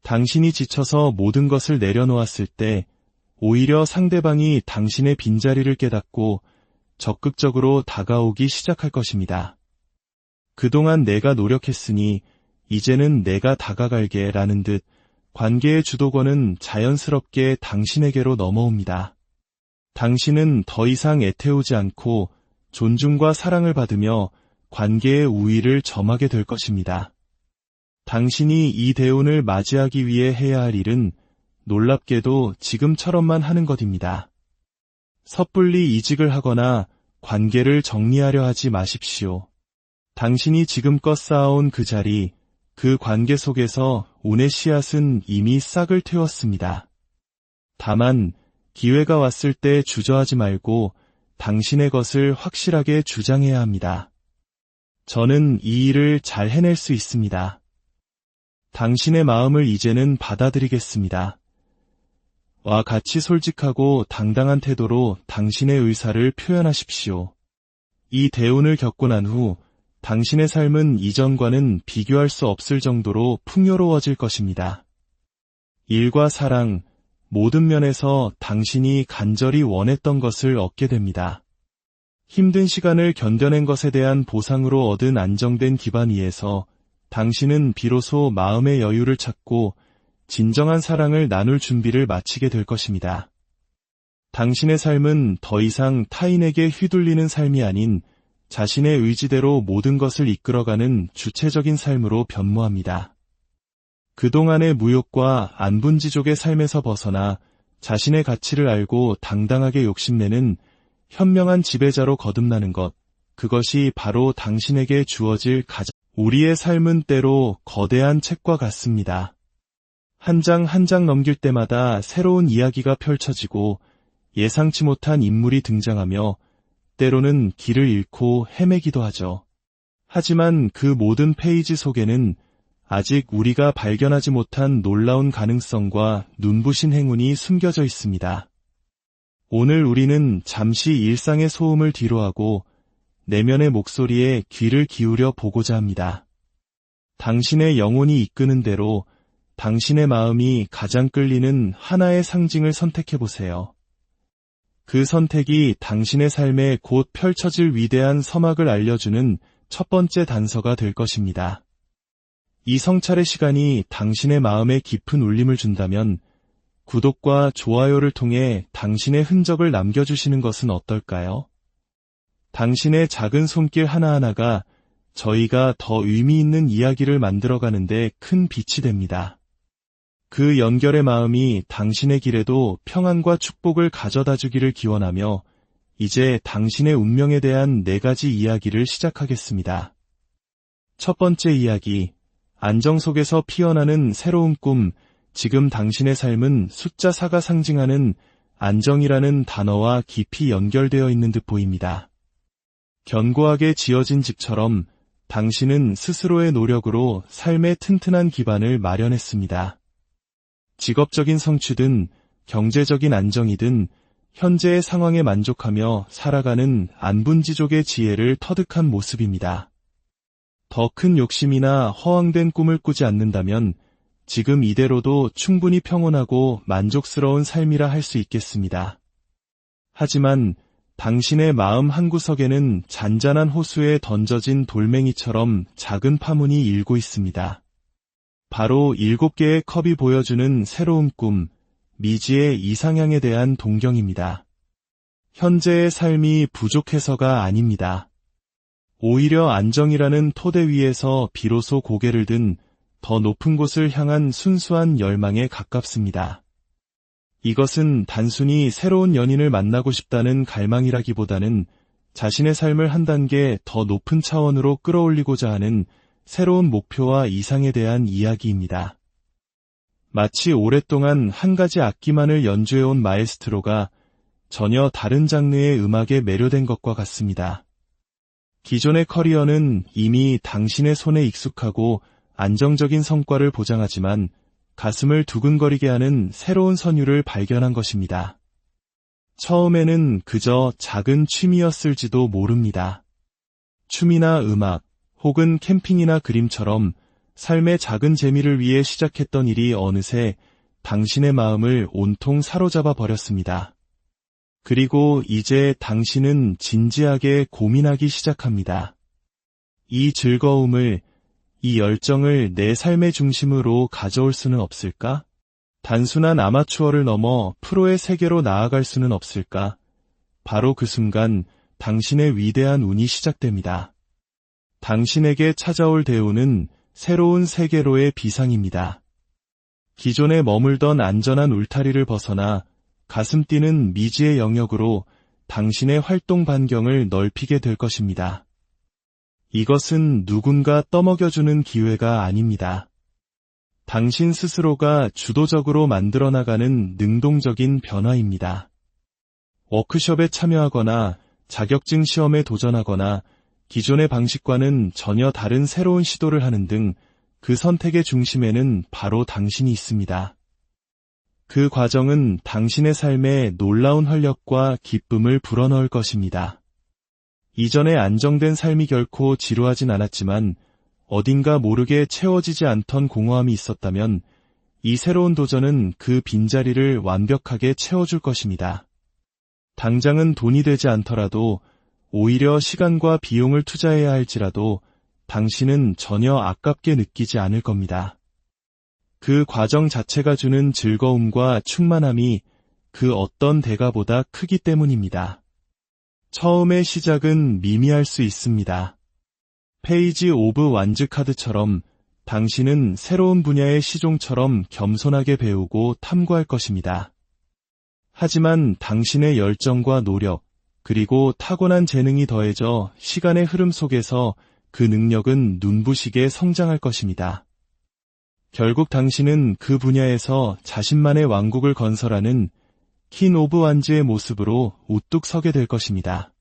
당신이 지쳐서 모든 것을 내려놓았을 때 오히려 상대방이 당신의 빈자리를 깨닫고 적극적으로 다가오기 시작할 것입니다. 그동안 내가 노력했으니 이제는 내가 다가갈게 라는 듯 관계의 주도권은 자연스럽게 당신에게로 넘어옵니다. 당신은 더 이상 애태우지 않고 존중과 사랑을 받으며 관계의 우위를 점하게 될 것입니다. 당신이 이 대운을 맞이하기 위해 해야 할 일은 놀랍게도 지금처럼만 하는 것입니다. 섣불리 이직을 하거나 관계를 정리하려 하지 마십시오. 당신이 지금껏 쌓아온 그 자리, 그 관계 속에서 운의 씨앗은 이미 싹을 틔웠습니다. 다만 기회가 왔을 때 주저하지 말고 당신의 것을 확실하게 주장해야 합니다. 저는 이 일을 잘 해낼 수 있습니다. 당신의 마음을 이제는 받아들이겠습니다. 와 같이 솔직하고 당당한 태도로 당신의 의사를 표현하십시오. 이 대운을 겪고 난 후 당신의 삶은 이전과는 비교할 수 없을 정도로 풍요로워질 것입니다. 일과 사랑, 모든 면에서 당신이 간절히 원했던 것을 얻게 됩니다. 힘든 시간을 견뎌낸 것에 대한 보상으로 얻은 안정된 기반 위에서 당신은 비로소 마음의 여유를 찾고 진정한 사랑을 나눌 준비를 마치게 될 것입니다. 당신의 삶은 더 이상 타인에게 휘둘리는 삶이 아닌 자신의 의지대로 모든 것을 이끌어가는 주체적인 삶으로 변모합니다. 그동안의 무욕과 안분지족의 삶에서 벗어나 자신의 가치를 알고 당당하게 욕심내는 현명한 지배자로 거듭나는 것, 그것이 바로 당신에게 주어질 우리의 삶은 때로 거대한 책과 같습니다. 한 장 한 장 넘길 때마다 새로운 이야기가 펼쳐지고 예상치 못한 인물이 등장하며 때로는 길을 잃고 헤매기도 하죠. 하지만 그 모든 페이지 속에는 아직 우리가 발견하지 못한 놀라운 가능성과 눈부신 행운이 숨겨져 있습니다. 오늘 우리는 잠시 일상의 소음을 뒤로하고 내면의 목소리에 귀를 기울여 보고자 합니다. 당신의 영혼이 이끄는 대로 당신의 마음이 가장 끌리는 하나의 상징을 선택해보세요. 그 선택이 당신의 삶에 곧 펼쳐질 위대한 서막을 알려주는 첫 번째 단서가 될 것입니다. 이 성찰의 시간이 당신의 마음에 깊은 울림을 준다면 구독과 좋아요를 통해 당신의 흔적을 남겨주시는 것은 어떨까요? 당신의 작은 손길 하나하나가 저희가 더 의미 있는 이야기를 만들어가는데 큰 빛이 됩니다. 그 연결의 마음이 당신의 길에도 평안과 축복을 가져다 주기를 기원하며 이제 당신의 운명에 대한 4가지 이야기를 시작하겠습니다. 첫 번째 이야기, 안정 속에서 피어나는 새로운 꿈. 지금 당신의 삶은 숫자 4가 상징하는 안정이라는 단어와 깊이 연결되어 있는 듯 보입니다. 견고하게 지어진 집처럼 당신은 스스로의 노력으로 삶의 튼튼한 기반을 마련했습니다. 직업적인 성취든 경제적인 안정이든 현재의 상황에 만족하며 살아가는 안분지족의 지혜를 터득한 모습입니다. 더 큰 욕심이나 허황된 꿈을 꾸지 않는다면 지금 이대로도 충분히 평온하고 만족스러운 삶이라 할 수 있겠습니다. 하지만 당신의 마음 한구석에는 잔잔한 호수에 던져진 돌멩이처럼 작은 파문이 일고 있습니다. 바로 7개의 컵이 보여주는 새로운 꿈, 미지의 이상향에 대한 동경입니다. 현재의 삶이 부족해서가 아닙니다. 오히려 안정이라는 토대 위에서 비로소 고개를 든 더 높은 곳을 향한 순수한 열망에 가깝습니다. 이것은 단순히 새로운 연인을 만나고 싶다는 갈망이라기보다는 자신의 삶을 한 단계 더 높은 차원으로 끌어올리고자 하는 새로운 목표와 이상에 대한 이야기입니다. 마치 오랫동안 한 가지 악기만을 연주해온 마에스트로가 전혀 다른 장르의 음악에 매료된 것과 같습니다. 기존의 커리어는 이미 당신의 손에 익숙하고 안정적인 성과를 보장하지만 가슴을 두근거리게 하는 새로운 선율을 발견한 것입니다. 처음에는 그저 작은 취미였을지도 모릅니다. 춤이나 음악, 혹은 캠핑이나 그림처럼 삶의 작은 재미를 위해 시작했던 일이 어느새 당신의 마음을 온통 사로잡아 버렸습니다. 그리고 이제 당신은 진지하게 고민하기 시작합니다. 이 즐거움을, 이 열정을 내 삶의 중심으로 가져올 수는 없을까? 단순한 아마추어를 넘어 프로의 세계로 나아갈 수는 없을까? 바로 그 순간 당신의 위대한 운이 시작됩니다. 당신에게 찾아올 대우는 새로운 세계로의 비상입니다. 기존에 머물던 안전한 울타리를 벗어나 가슴 뛰는 미지의 영역으로 당신의 활동 반경을 넓히게 될 것입니다. 이것은 누군가 떠먹여주는 기회가 아닙니다. 당신 스스로가 주도적으로 만들어 나가는 능동적인 변화입니다. 워크숍에 참여하거나 자격증 시험에 도전하거나 기존의 방식과는 전혀 다른 새로운 시도를 하는 등 그 선택의 중심에는 바로 당신이 있습니다. 그 과정은 당신의 삶에 놀라운 활력과 기쁨을 불어넣을 것입니다. 이전에 안정된 삶이 결코 지루하진 않았지만 어딘가 모르게 채워지지 않던 공허함이 있었다면 이 새로운 도전은 그 빈자리를 완벽하게 채워줄 것입니다. 당장은 돈이 되지 않더라도 오히려 시간과 비용을 투자해야 할지라도 당신은 전혀 아깝게 느끼지 않을 겁니다. 그 과정 자체가 주는 즐거움과 충만함이 그 어떤 대가보다 크기 때문입니다. 처음의 시작은 미미할 수 있습니다. 페이지 오브 완즈 카드처럼 당신은 새로운 분야의 시종처럼 겸손하게 배우고 탐구할 것입니다. 하지만 당신의 열정과 노력, 그리고 타고난 재능이 더해져 시간의 흐름 속에서 그 능력은 눈부시게 성장할 것입니다. 결국 당신은 그 분야에서 자신만의 왕국을 건설하는 퀸 오브 완즈의 모습으로 우뚝 서게 될 것입니다.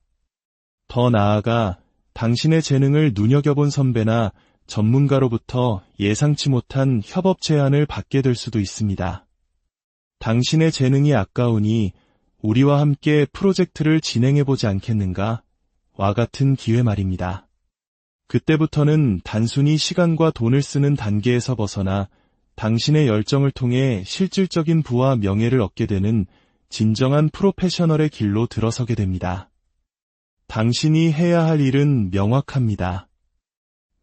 더 나아가 당신의 재능을 눈여겨본 선배나 전문가로부터 예상치 못한 협업 제안을 받게 될 수도 있습니다. 당신의 재능이 아까우니 우리와 함께 프로젝트를 진행해보지 않겠는가? 와 같은 기회 말입니다. 그때부터는 단순히 시간과 돈을 쓰는 단계에서 벗어나 당신의 열정을 통해 실질적인 부와 명예를 얻게 되는 진정한 프로페셔널의 길로 들어서게 됩니다. 당신이 해야 할 일은 명확합니다.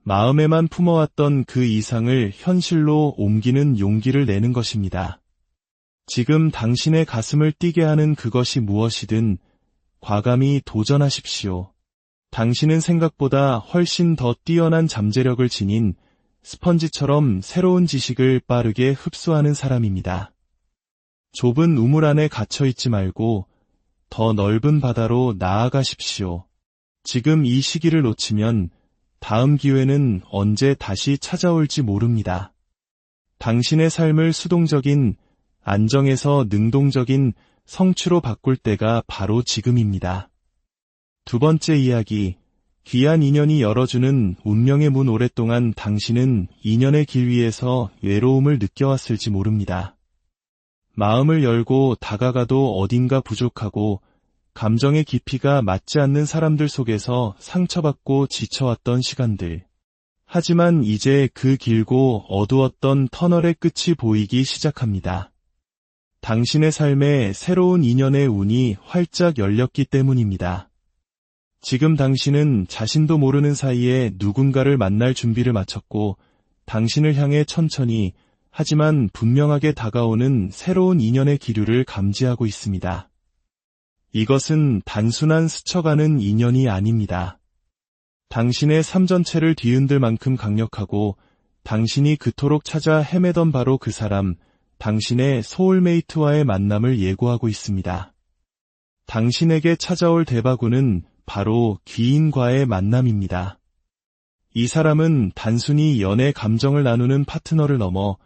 마음에만 품어왔던 그 이상을 현실로 옮기는 용기를 내는 것입니다. 지금 당신의 가슴을 뛰게 하는 그것이 무엇이든 과감히 도전하십시오. 당신은 생각보다 훨씬 더 뛰어난 잠재력을 지닌 스펀지처럼 새로운 지식을 빠르게 흡수하는 사람입니다. 좁은 우물 안에 갇혀있지 말고 더 넓은 바다로 나아가십시오. 지금 이 시기를 놓치면 다음 기회는 언제 다시 찾아올지 모릅니다. 당신의 삶을 수동적인, 안정에서 능동적인 성취로 바꿀 때가 바로 지금입니다. 두 번째 이야기, 귀한 인연이 열어주는 운명의 문. 오랫동안 당신은 인연의 길 위에서 외로움을 느껴왔을지 모릅니다. 마음을 열고 다가가도 어딘가 부족하고 감정의 깊이가 맞지 않는 사람들 속에서 상처받고 지쳐왔던 시간들. 하지만 이제 그 길고 어두웠던 터널의 끝이 보이기 시작합니다. 당신의 삶에 새로운 인연의 운이 활짝 열렸기 때문입니다. 지금 당신은 자신도 모르는 사이에 누군가를 만날 준비를 마쳤고 당신을 향해 천천히 하지만 분명하게 다가오는 새로운 인연의 기류를 감지하고 있습니다. 이것은 단순한 스쳐가는 인연이 아닙니다. 당신의 삶 전체를 뒤흔들 만큼 강력하고 당신이 그토록 찾아 헤매던 바로 그 사람, 당신의 소울메이트와의 만남을 예고하고 있습니다. 당신에게 찾아올 대바구는 바로 귀인과의 만남입니다. 이 사람은 단순히 연애 감정을 나누는 파트너를 넘어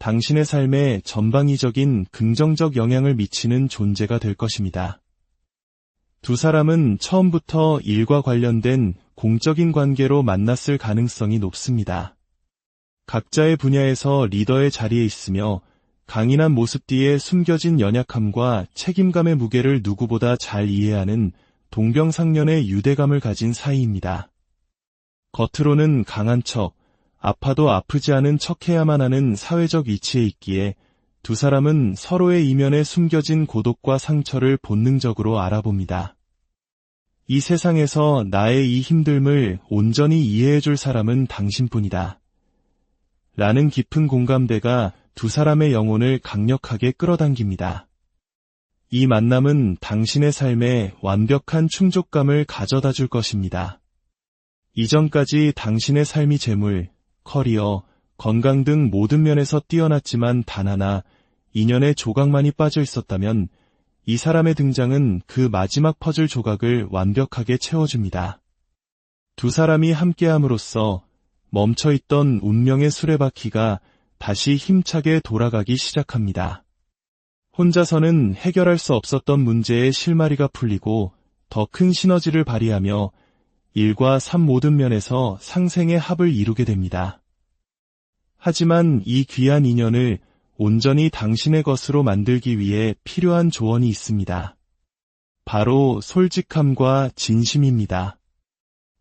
당신의 삶에 전방위적인 긍정적 영향을 미치는 존재가 될 것입니다. 두 사람은 처음부터 일과 관련된 공적인 관계로 만났을 가능성이 높습니다. 각자의 분야에서 리더의 자리에 있으며 강인한 모습 뒤에 숨겨진 연약함과 책임감의 무게를 누구보다 잘 이해하는 동병상련의 유대감을 가진 사이입니다. 겉으로는 강한 척, 아파도 아프지 않은 척해야만 하는 사회적 위치에 있기에 두 사람은 서로의 이면에 숨겨진 고독과 상처를 본능적으로 알아봅니다. 이 세상에서 나의 이 힘듦을 온전히 이해해줄 사람은 당신뿐이다. 라는 깊은 공감대가 두 사람의 영혼을 강력하게 끌어당깁니다. 이 만남은 당신의 삶에 완벽한 충족감을 가져다 줄 것입니다. 이전까지 당신의 삶이 재물, 커리어, 건강 등 모든 면에서 뛰어났지만 단 하나 인연의 조각만이 빠져 있었다면 이 사람의 등장은 그 마지막 퍼즐 조각을 완벽하게 채워줍니다. 두 사람이 함께함으로써 멈춰있던 운명의 수레바퀴가 다시 힘차게 돌아가기 시작합니다. 혼자서는 해결할 수 없었던 문제의 실마리가 풀리고 더 큰 시너지를 발휘하며 일과 삶 모든 면에서 상생의 합을 이루게 됩니다. 하지만 이 귀한 인연을 온전히 당신의 것으로 만들기 위해 필요한 조언이 있습니다. 바로 솔직함과 진심입니다.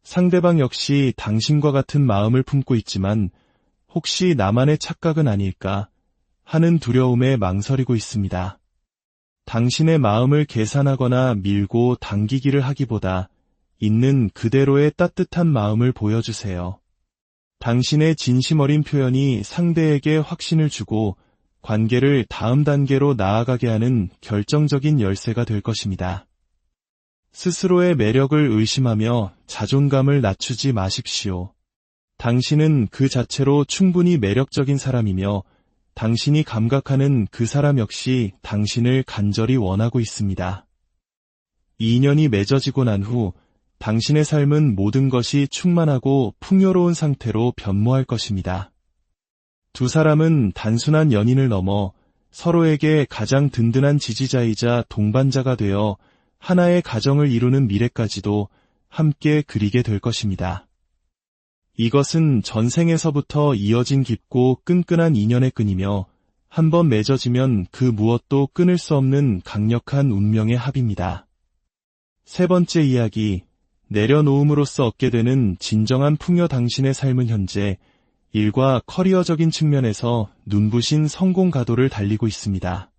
상대방 역시 당신과 같은 마음을 품고 있지만 혹시 나만의 착각은 아닐까 하는 두려움에 망설이고 있습니다. 당신의 마음을 계산하거나 밀고 당기기를 하기보다 있는 그대로의 따뜻한 마음을 보여주세요. 당신의 진심 어린 표현이 상대에게 확신을 주고 관계를 다음 단계로 나아가게 하는 결정적인 열쇠가 될 것입니다. 스스로의 매력을 의심하며 자존감을 낮추지 마십시오. 당신은 그 자체로 충분히 매력적인 사람이며 당신이 감각하는 그 사람 역시 당신을 간절히 원하고 있습니다. 이 인연이 맺어지고 난 후 당신의 삶은 모든 것이 충만하고 풍요로운 상태로 변모할 것입니다. 두 사람은 단순한 연인을 넘어 서로에게 가장 든든한 지지자이자 동반자가 되어 하나의 가정을 이루는 미래까지도 함께 그리게 될 것입니다. 이것은 전생에서부터 이어진 깊고 끈끈한 인연의 끈이며 한번 맺어지면 그 무엇도 끊을 수 없는 강력한 운명의 합입니다. 세 번째 이야기, 내려놓음으로써 얻게 되는 진정한 풍요. 당신의 삶은 현재 일과 커리어적인 측면에서 눈부신 성공 가도를 달리고 있습니다.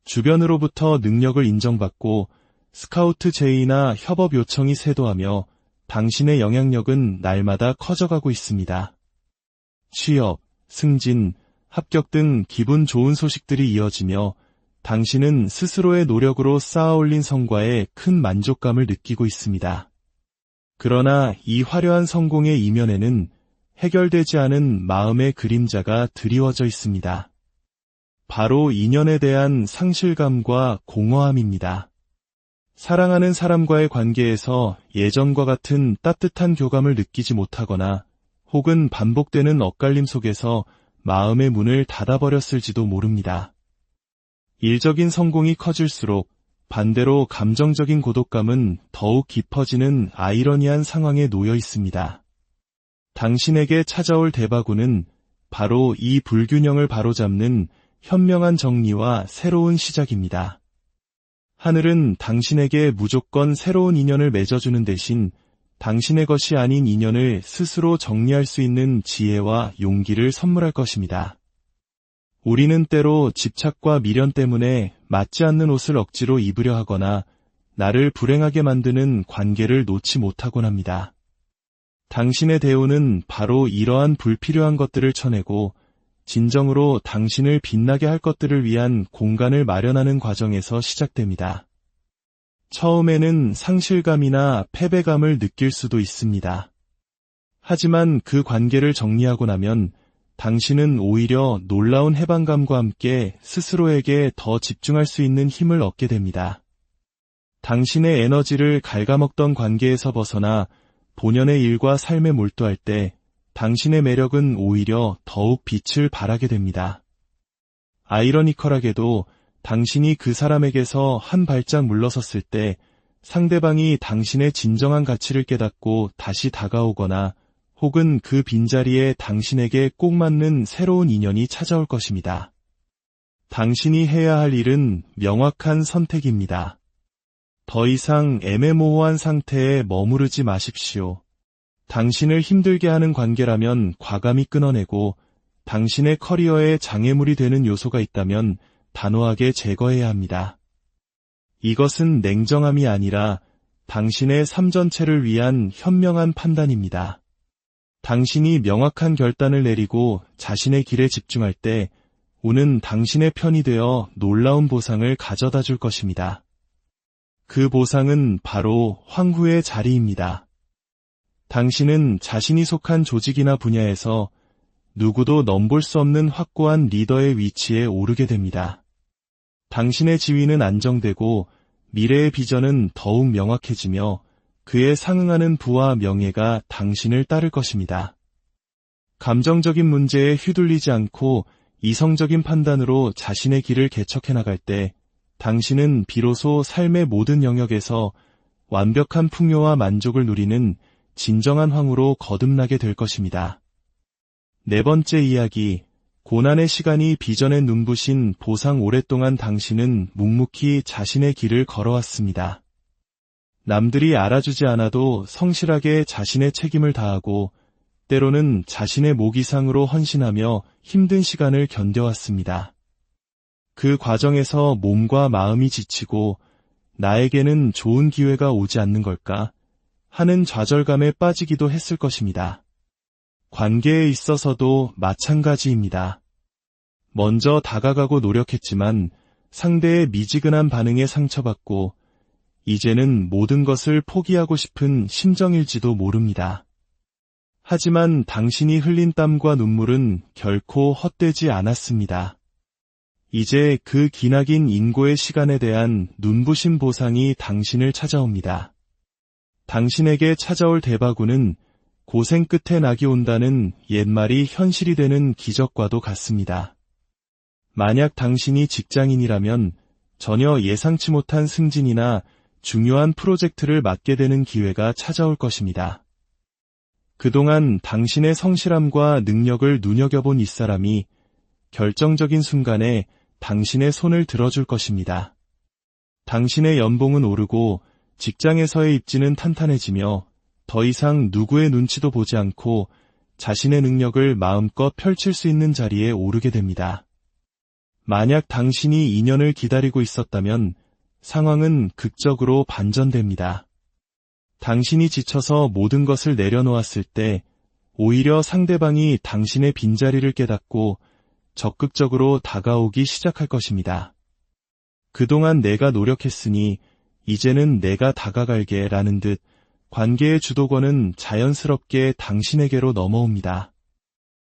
주변으로부터 능력을 인정받고 스카우트 제의나 협업 요청이 쇄도하며 당신의 영향력은 날마다 커져가고 있습니다. 취업, 승진, 합격 등 기분 좋은 소식들이 이어지며 당신은 스스로의 노력으로 쌓아올린 성과에 큰 만족감을 느끼고 있습니다. 그러나 이 화려한 성공의 이면에는 해결되지 않은 마음의 그림자가 드리워져 있습니다. 바로 인연에 대한 상실감과 공허함입니다. 사랑하는 사람과의 관계에서 예전과 같은 따뜻한 교감을 느끼지 못하거나 혹은 반복되는 엇갈림 속에서 마음의 문을 닫아버렸을지도 모릅니다. 일적인 성공이 커질수록 반대로 감정적인 고독감은 더욱 깊어지는 아이러니한 상황에 놓여 있습니다. 당신에게 찾아올 대바구는 바로 이 불균형을 바로잡는 현명한 정리와 새로운 시작입니다. 하늘은 당신에게 무조건 새로운 인연을 맺어주는 대신 당신의 것이 아닌 인연을 스스로 정리할 수 있는 지혜와 용기를 선물할 것입니다. 우리는 때로 집착과 미련 때문에 맞지 않는 옷을 억지로 입으려 하거나 나를 불행하게 만드는 관계를 놓지 못하곤 합니다. 당신의 대우는 바로 이러한 불필요한 것들을 쳐내고 진정으로 당신을 빛나게 할 것들을 위한 공간을 마련하는 과정에서 시작됩니다. 처음에는 상실감이나 패배감을 느낄 수도 있습니다. 하지만 그 관계를 정리하고 나면 당신은 오히려 놀라운 해방감과 함께 스스로에게 더 집중할 수 있는 힘을 얻게 됩니다. 당신의 에너지를 갉아먹던 관계에서 벗어나 본연의 일과 삶에 몰두할 때 당신의 매력은 오히려 더욱 빛을 발하게 됩니다. 아이러니컬하게도 당신이 그 사람에게서 한 발짝 물러섰을 때 상대방이 당신의 진정한 가치를 깨닫고 다시 다가오거나 혹은 그 빈자리에 당신에게 꼭 맞는 새로운 인연이 찾아올 것입니다. 당신이 해야 할 일은 명확한 선택입니다. 더 이상 애매모호한 상태에 머무르지 마십시오. 당신을 힘들게 하는 관계라면 과감히 끊어내고 당신의 커리어에 장애물이 되는 요소가 있다면 단호하게 제거해야 합니다. 이것은 냉정함이 아니라 당신의 삶 전체를 위한 현명한 판단입니다. 당신이 명확한 결단을 내리고 자신의 길에 집중할 때 운은 당신의 편이 되어 놀라운 보상을 가져다 줄 것입니다. 그 보상은 바로 황후의 자리입니다. 당신은 자신이 속한 조직이나 분야에서 누구도 넘볼 수 없는 확고한 리더의 위치에 오르게 됩니다. 당신의 지위는 안정되고 미래의 비전은 더욱 명확해지며 그에 상응하는 부와 명예가 당신을 따를 것입니다. 감정적인 문제에 휘둘리지 않고 이성적인 판단으로 자신의 길을 개척해 나갈 때 당신은 비로소 삶의 모든 영역에서 완벽한 풍요와 만족을 누리는 진정한 황후로 거듭나게 될 것입니다. 네 번째 이야기, 고난의 시간이 비전에 눈부신 보상. 오랫동안 당신은 묵묵히 자신의 길을 걸어왔습니다. 남들이 알아주지 않아도 성실하게 자신의 책임을 다하고 때로는 자신의 목 이상으로 헌신하며 힘든 시간을 견뎌왔습니다. 그 과정에서 몸과 마음이 지치고 나에게는 좋은 기회가 오지 않는 걸까 하는 좌절감에 빠지기도 했을 것입니다. 관계에 있어서도 마찬가지입니다. 먼저 다가가고 노력했지만 상대의 미지근한 반응에 상처받고 이제는 모든 것을 포기하고 싶은 심정일지도 모릅니다. 하지만 당신이 흘린 땀과 눈물은 결코 헛되지 않았습니다. 이제 그 기나긴 인고의 시간에 대한 눈부신 보상이 당신을 찾아옵니다. 당신에게 찾아올 대바구는 고생 끝에 낙이 온다는 옛말이 현실이 되는 기적과도 같습니다. 만약 당신이 직장인이라면 전혀 예상치 못한 승진이나 중요한 프로젝트를 맡게 되는 기회가 찾아올 것입니다. 그동안 당신의 성실함과 능력을 눈여겨본 윗사람이 결정적인 순간에 당신의 손을 들어줄 것입니다. 당신의 연봉은 오르고 직장에서의 입지는 탄탄해지며 더 이상 누구의 눈치도 보지 않고 자신의 능력을 마음껏 펼칠 수 있는 자리에 오르게 됩니다. 만약 당신이 인연을 기다리고 있었다면 상황은 극적으로 반전됩니다. 당신이 지쳐서 모든 것을 내려놓았을 때 오히려 상대방이 당신의 빈자리를 깨닫고 적극적으로 다가오기 시작할 것입니다. 그동안 내가 노력했으니 이제는 내가 다가갈게 라는 듯 관계의 주도권은 자연스럽게 당신에게로 넘어옵니다.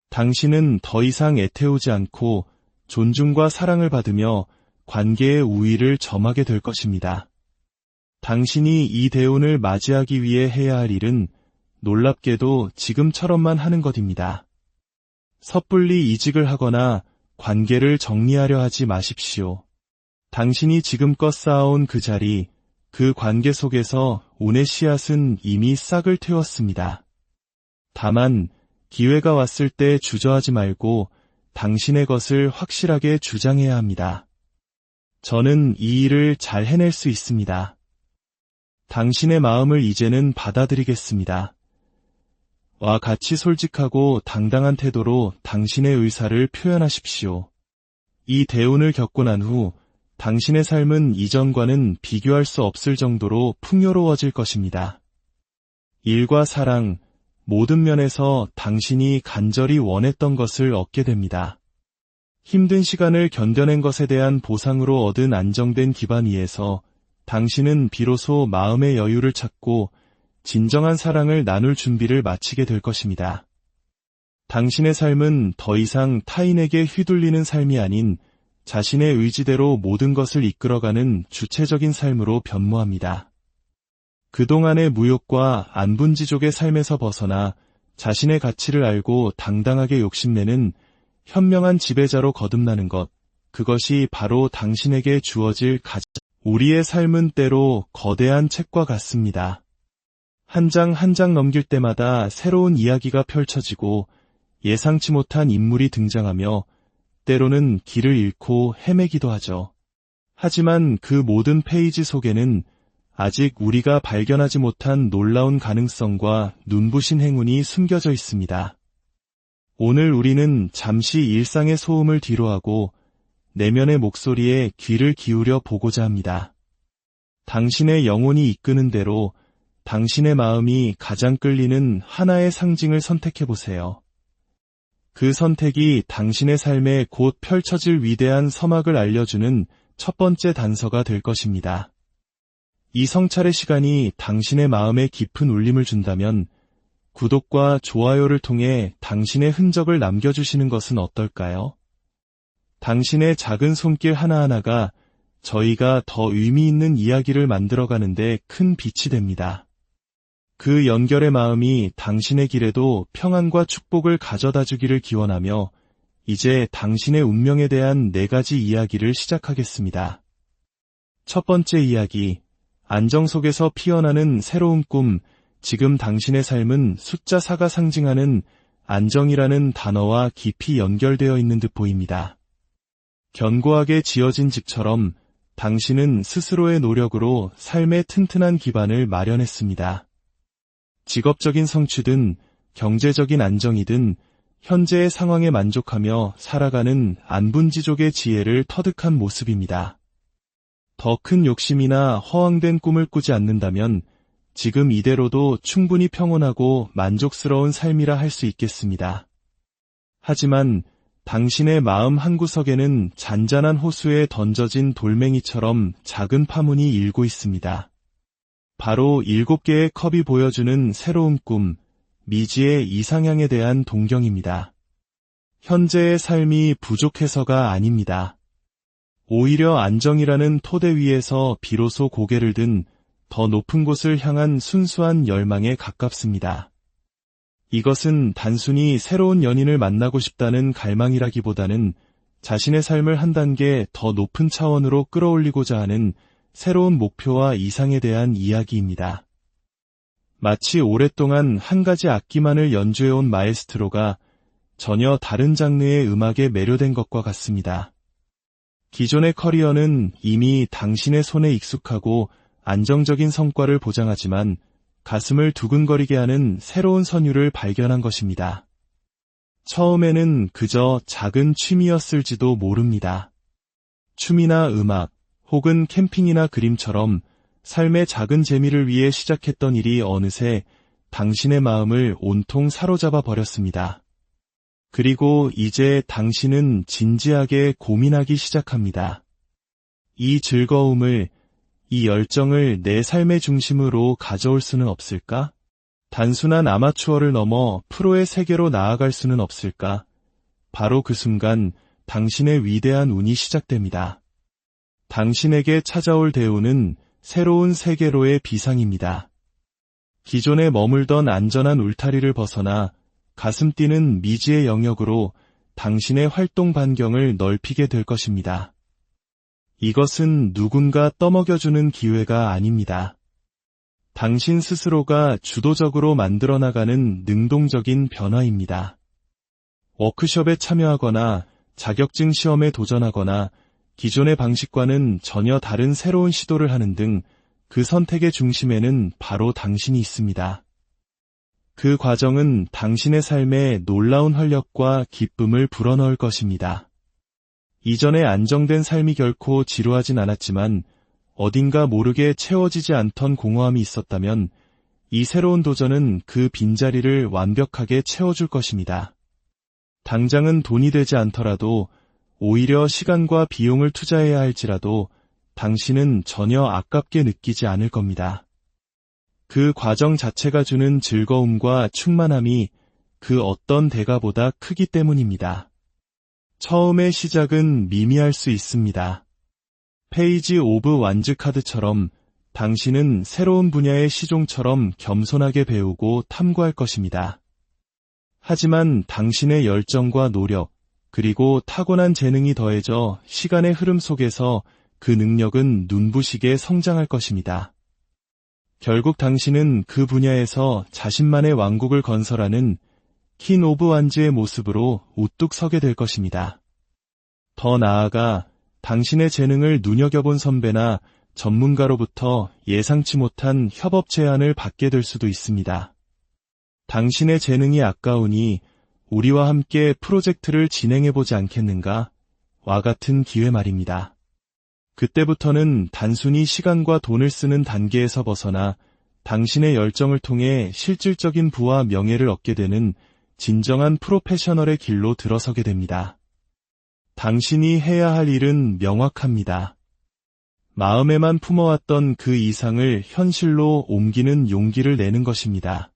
당신은 더 이상 애태우지 않고 존중과 사랑을 받으며 관계의 우위를 점하게 될 것입니다. 당신이 이 대운을 맞이하기 위해 해야 할 일은 놀랍게도 지금처럼만 하는 것입니다. 섣불리 이직을 하거나 관계를 정리하려 하지 마십시오. 당신이 지금껏 쌓아온 그 자리, 그 관계 속에서 운의 씨앗은 이미 싹을 틔웠습니다. 다만 기회가 왔을 때 주저하지 말고 당신의 것을 확실하게 주장해야 합니다. 저는 이 일을 잘 해낼 수 있습니다. 당신의 마음을 이제는 받아들이겠습니다. 와 같이 솔직하고 당당한 태도로 당신의 의사를 표현하십시오. 이 대운을 겪고 난 후 당신의 삶은 이전과는 비교할 수 없을 정도로 풍요로워질 것입니다. 일과 사랑, 모든 면에서 당신이 간절히 원했던 것을 얻게 됩니다. 힘든 시간을 견뎌낸 것에 대한 보상으로 얻은 안정된 기반 위에서 당신은 비로소 마음의 여유를 찾고 진정한 사랑을 나눌 준비를 마치게 될 것입니다. 당신의 삶은 더 이상 타인에게 휘둘리는 삶이 아닌 자신의 의지대로 모든 것을 이끌어가는 주체적인 삶으로 변모합니다. 그동안의 무욕과 안분지족의 삶에서 벗어나 자신의 가치를 알고 당당하게 욕심내는 현명한 지배자로 거듭나는 것, 그것이 바로 당신에게 주어질 우리의 삶은 때로 거대한 책과 같습니다. 한 장 한 장 넘길 때마다 새로운 이야기가 펼쳐지고 예상치 못한 인물이 등장하며 때로는 길을 잃고 헤매기도 하죠. 하지만 그 모든 페이지 속에는 아직 우리가 발견하지 못한 놀라운 가능성과 눈부신 행운이 숨겨져 있습니다. 오늘 우리는 잠시 일상의 소음을 뒤로하고 내면의 목소리에 귀를 기울여 보고자 합니다. 당신의 영혼이 이끄는 대로 당신의 마음이 가장 끌리는 하나의 상징을 선택해보세요. 그 선택이 당신의 삶에 곧 펼쳐질 위대한 서막을 알려주는 첫 번째 단서가 될 것입니다. 이 성찰의 시간이 당신의 마음에 깊은 울림을 준다면 구독과 좋아요를 통해 당신의 흔적을 남겨주시는 것은 어떨까요? 당신의 작은 손길 하나하나가 저희가 더 의미 있는 이야기를 만들어가는데 큰 빛이 됩니다. 그 연결의 마음이 당신의 길에도 평안과 축복을 가져다 주기를 기원하며 이제 당신의 운명에 대한 4가지 이야기를 시작하겠습니다. 첫 번째 이야기, 안정 속에서 피어나는 새로운 꿈. 지금 당신의 삶은 숫자 4가 상징하는 안정이라는 단어와 깊이 연결되어 있는 듯 보입니다. 견고하게 지어진 집처럼 당신은 스스로의 노력으로 삶의 튼튼한 기반을 마련했습니다. 직업적인 성취든 경제적인 안정이든 현재의 상황에 만족하며 살아가는 안분지족의 지혜를 터득한 모습입니다. 더 큰 욕심이나 허황된 꿈을 꾸지 않는다면 지금 이대로도 충분히 평온하고 만족스러운 삶이라 할 수 있겠습니다. 하지만 당신의 마음 한구석에는 잔잔한 호수에 던져진 돌멩이처럼 작은 파문이 일고 있습니다. 바로 7개의 컵이 보여주는 새로운 꿈, 미지의 이상향에 대한 동경입니다. 현재의 삶이 부족해서가 아닙니다. 오히려 안정이라는 토대 위에서 비로소 고개를 든 더 높은 곳을 향한 순수한 열망에 가깝습니다. 이것은 단순히 새로운 연인을 만나고 싶다는 갈망이라기보다는 자신의 삶을 한 단계 더 높은 차원으로 끌어올리고자 하는 새로운 목표와 이상에 대한 이야기입니다. 마치 오랫동안 한 가지 악기만을 연주해온 마에스트로가 전혀 다른 장르의 음악에 매료된 것과 같습니다. 기존의 커리어는 이미 당신의 손에 익숙하고 안정적인 성과를 보장하지만 가슴을 두근거리게 하는 새로운 선율을 발견한 것입니다. 처음에는 그저 작은 취미였을지도 모릅니다. 춤이나 음악, 혹은 캠핑이나 그림처럼 삶의 작은 재미를 위해 시작했던 일이 어느새 당신의 마음을 온통 사로잡아 버렸습니다. 그리고 이제 당신은 진지하게 고민하기 시작합니다. 이 즐거움을, 이 열정을 내 삶의 중심으로 가져올 수는 없을까? 단순한 아마추어를 넘어 프로의 세계로 나아갈 수는 없을까? 바로 그 순간 당신의 위대한 운이 시작됩니다. 당신에게 찾아올 대우는 새로운 세계로의 비상입니다. 기존에 머물던 안전한 울타리를 벗어나 가슴 뛰는 미지의 영역으로 당신의 활동 반경을 넓히게 될 것입니다. 이것은 누군가 떠먹여주는 기회가 아닙니다. 당신 스스로가 주도적으로 만들어 나가는 능동적인 변화입니다. 워크숍에 참여하거나 자격증 시험에 도전하거나 기존의 방식과는 전혀 다른 새로운 시도를 하는 등 그 선택의 중심에는 바로 당신이 있습니다. 그 과정은 당신의 삶에 놀라운 활력과 기쁨을 불어넣을 것입니다. 이전에 안정된 삶이 결코 지루하진 않았지만 어딘가 모르게 채워지지 않던 공허함이 있었다면 이 새로운 도전은 그 빈자리를 완벽하게 채워줄 것입니다. 당장은 돈이 되지 않더라도 오히려 시간과 비용을 투자해야 할지라도 당신은 전혀 아깝게 느끼지 않을 겁니다. 그 과정 자체가 주는 즐거움과 충만함이 그 어떤 대가보다 크기 때문입니다. 처음의 시작은 미미할 수 있습니다. 페이지 오브 완즈 카드처럼 당신은 새로운 분야의 시종처럼 겸손하게 배우고 탐구할 것입니다. 하지만 당신의 열정과 노력, 그리고 타고난 재능이 더해져 시간의 흐름 속에서 그 능력은 눈부시게 성장할 것입니다. 결국 당신은 그 분야에서 자신만의 왕국을 건설하는 퀸 오브 완즈의 모습으로 우뚝 서게 될 것입니다. 더 나아가 당신의 재능을 눈여겨본 선배나 전문가로부터 예상치 못한 협업 제안을 받게 될 수도 있습니다. 당신의 재능이 아까우니 우리와 함께 프로젝트를 진행해보지 않겠는가? 와 같은 기회 말입니다. 그때부터는 단순히 시간과 돈을 쓰는 단계에서 벗어나 당신의 열정을 통해 실질적인 부와 명예를 얻게 되는 진정한 프로페셔널의 길로 들어서게 됩니다. 당신이 해야 할 일은 명확합니다. 마음에만 품어왔던 그 이상을 현실로 옮기는 용기를 내는 것입니다.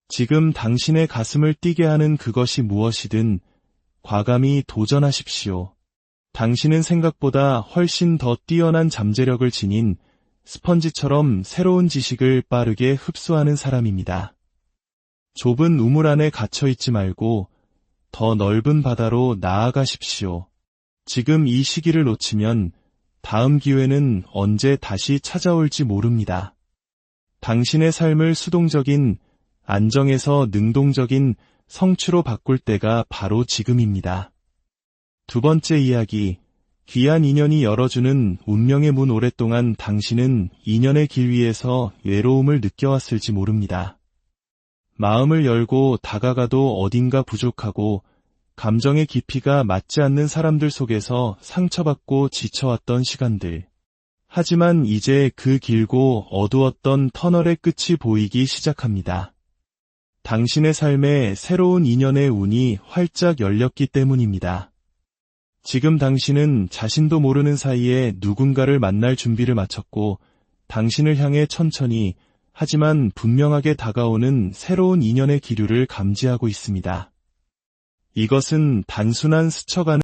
지금 당신의 가슴을 뛰게 하는 그것이 무엇이든 과감히 도전하십시오. 당신은 생각보다 훨씬 더 뛰어난 잠재력을 지닌 스펀지처럼 새로운 지식을 빠르게 흡수하는 사람입니다. 좁은 우물 안에 갇혀있지 말고 더 넓은 바다로 나아가십시오. 지금 이 시기를 놓치면 다음 기회는 언제 다시 찾아올지 모릅니다. 당신의 삶을 수동적인, 안정에서 능동적인 성취로 바꿀 때가 바로 지금입니다. 두 번째 이야기, 귀한 인연이 열어주는 운명의 문. 오랫동안 당신은 인연의 길 위에서 외로움을 느껴왔을지 모릅니다. 마음을 열고 다가가도 어딘가 부족하고 감정의 깊이가 맞지 않는 사람들 속에서 상처받고 지쳐왔던 시간들. 하지만 이제 그 길고 어두웠던 터널의 끝이 보이기 시작합니다. 당신의 삶에 새로운 인연의 운이 활짝 열렸기 때문입니다. 지금 당신은 자신도 모르는 사이에 누군가를 만날 준비를 마쳤고 당신을 향해 천천히 하지만 분명하게 다가오는 새로운 인연의 기류를 감지하고 있습니다. 이것은 단순한 스쳐가는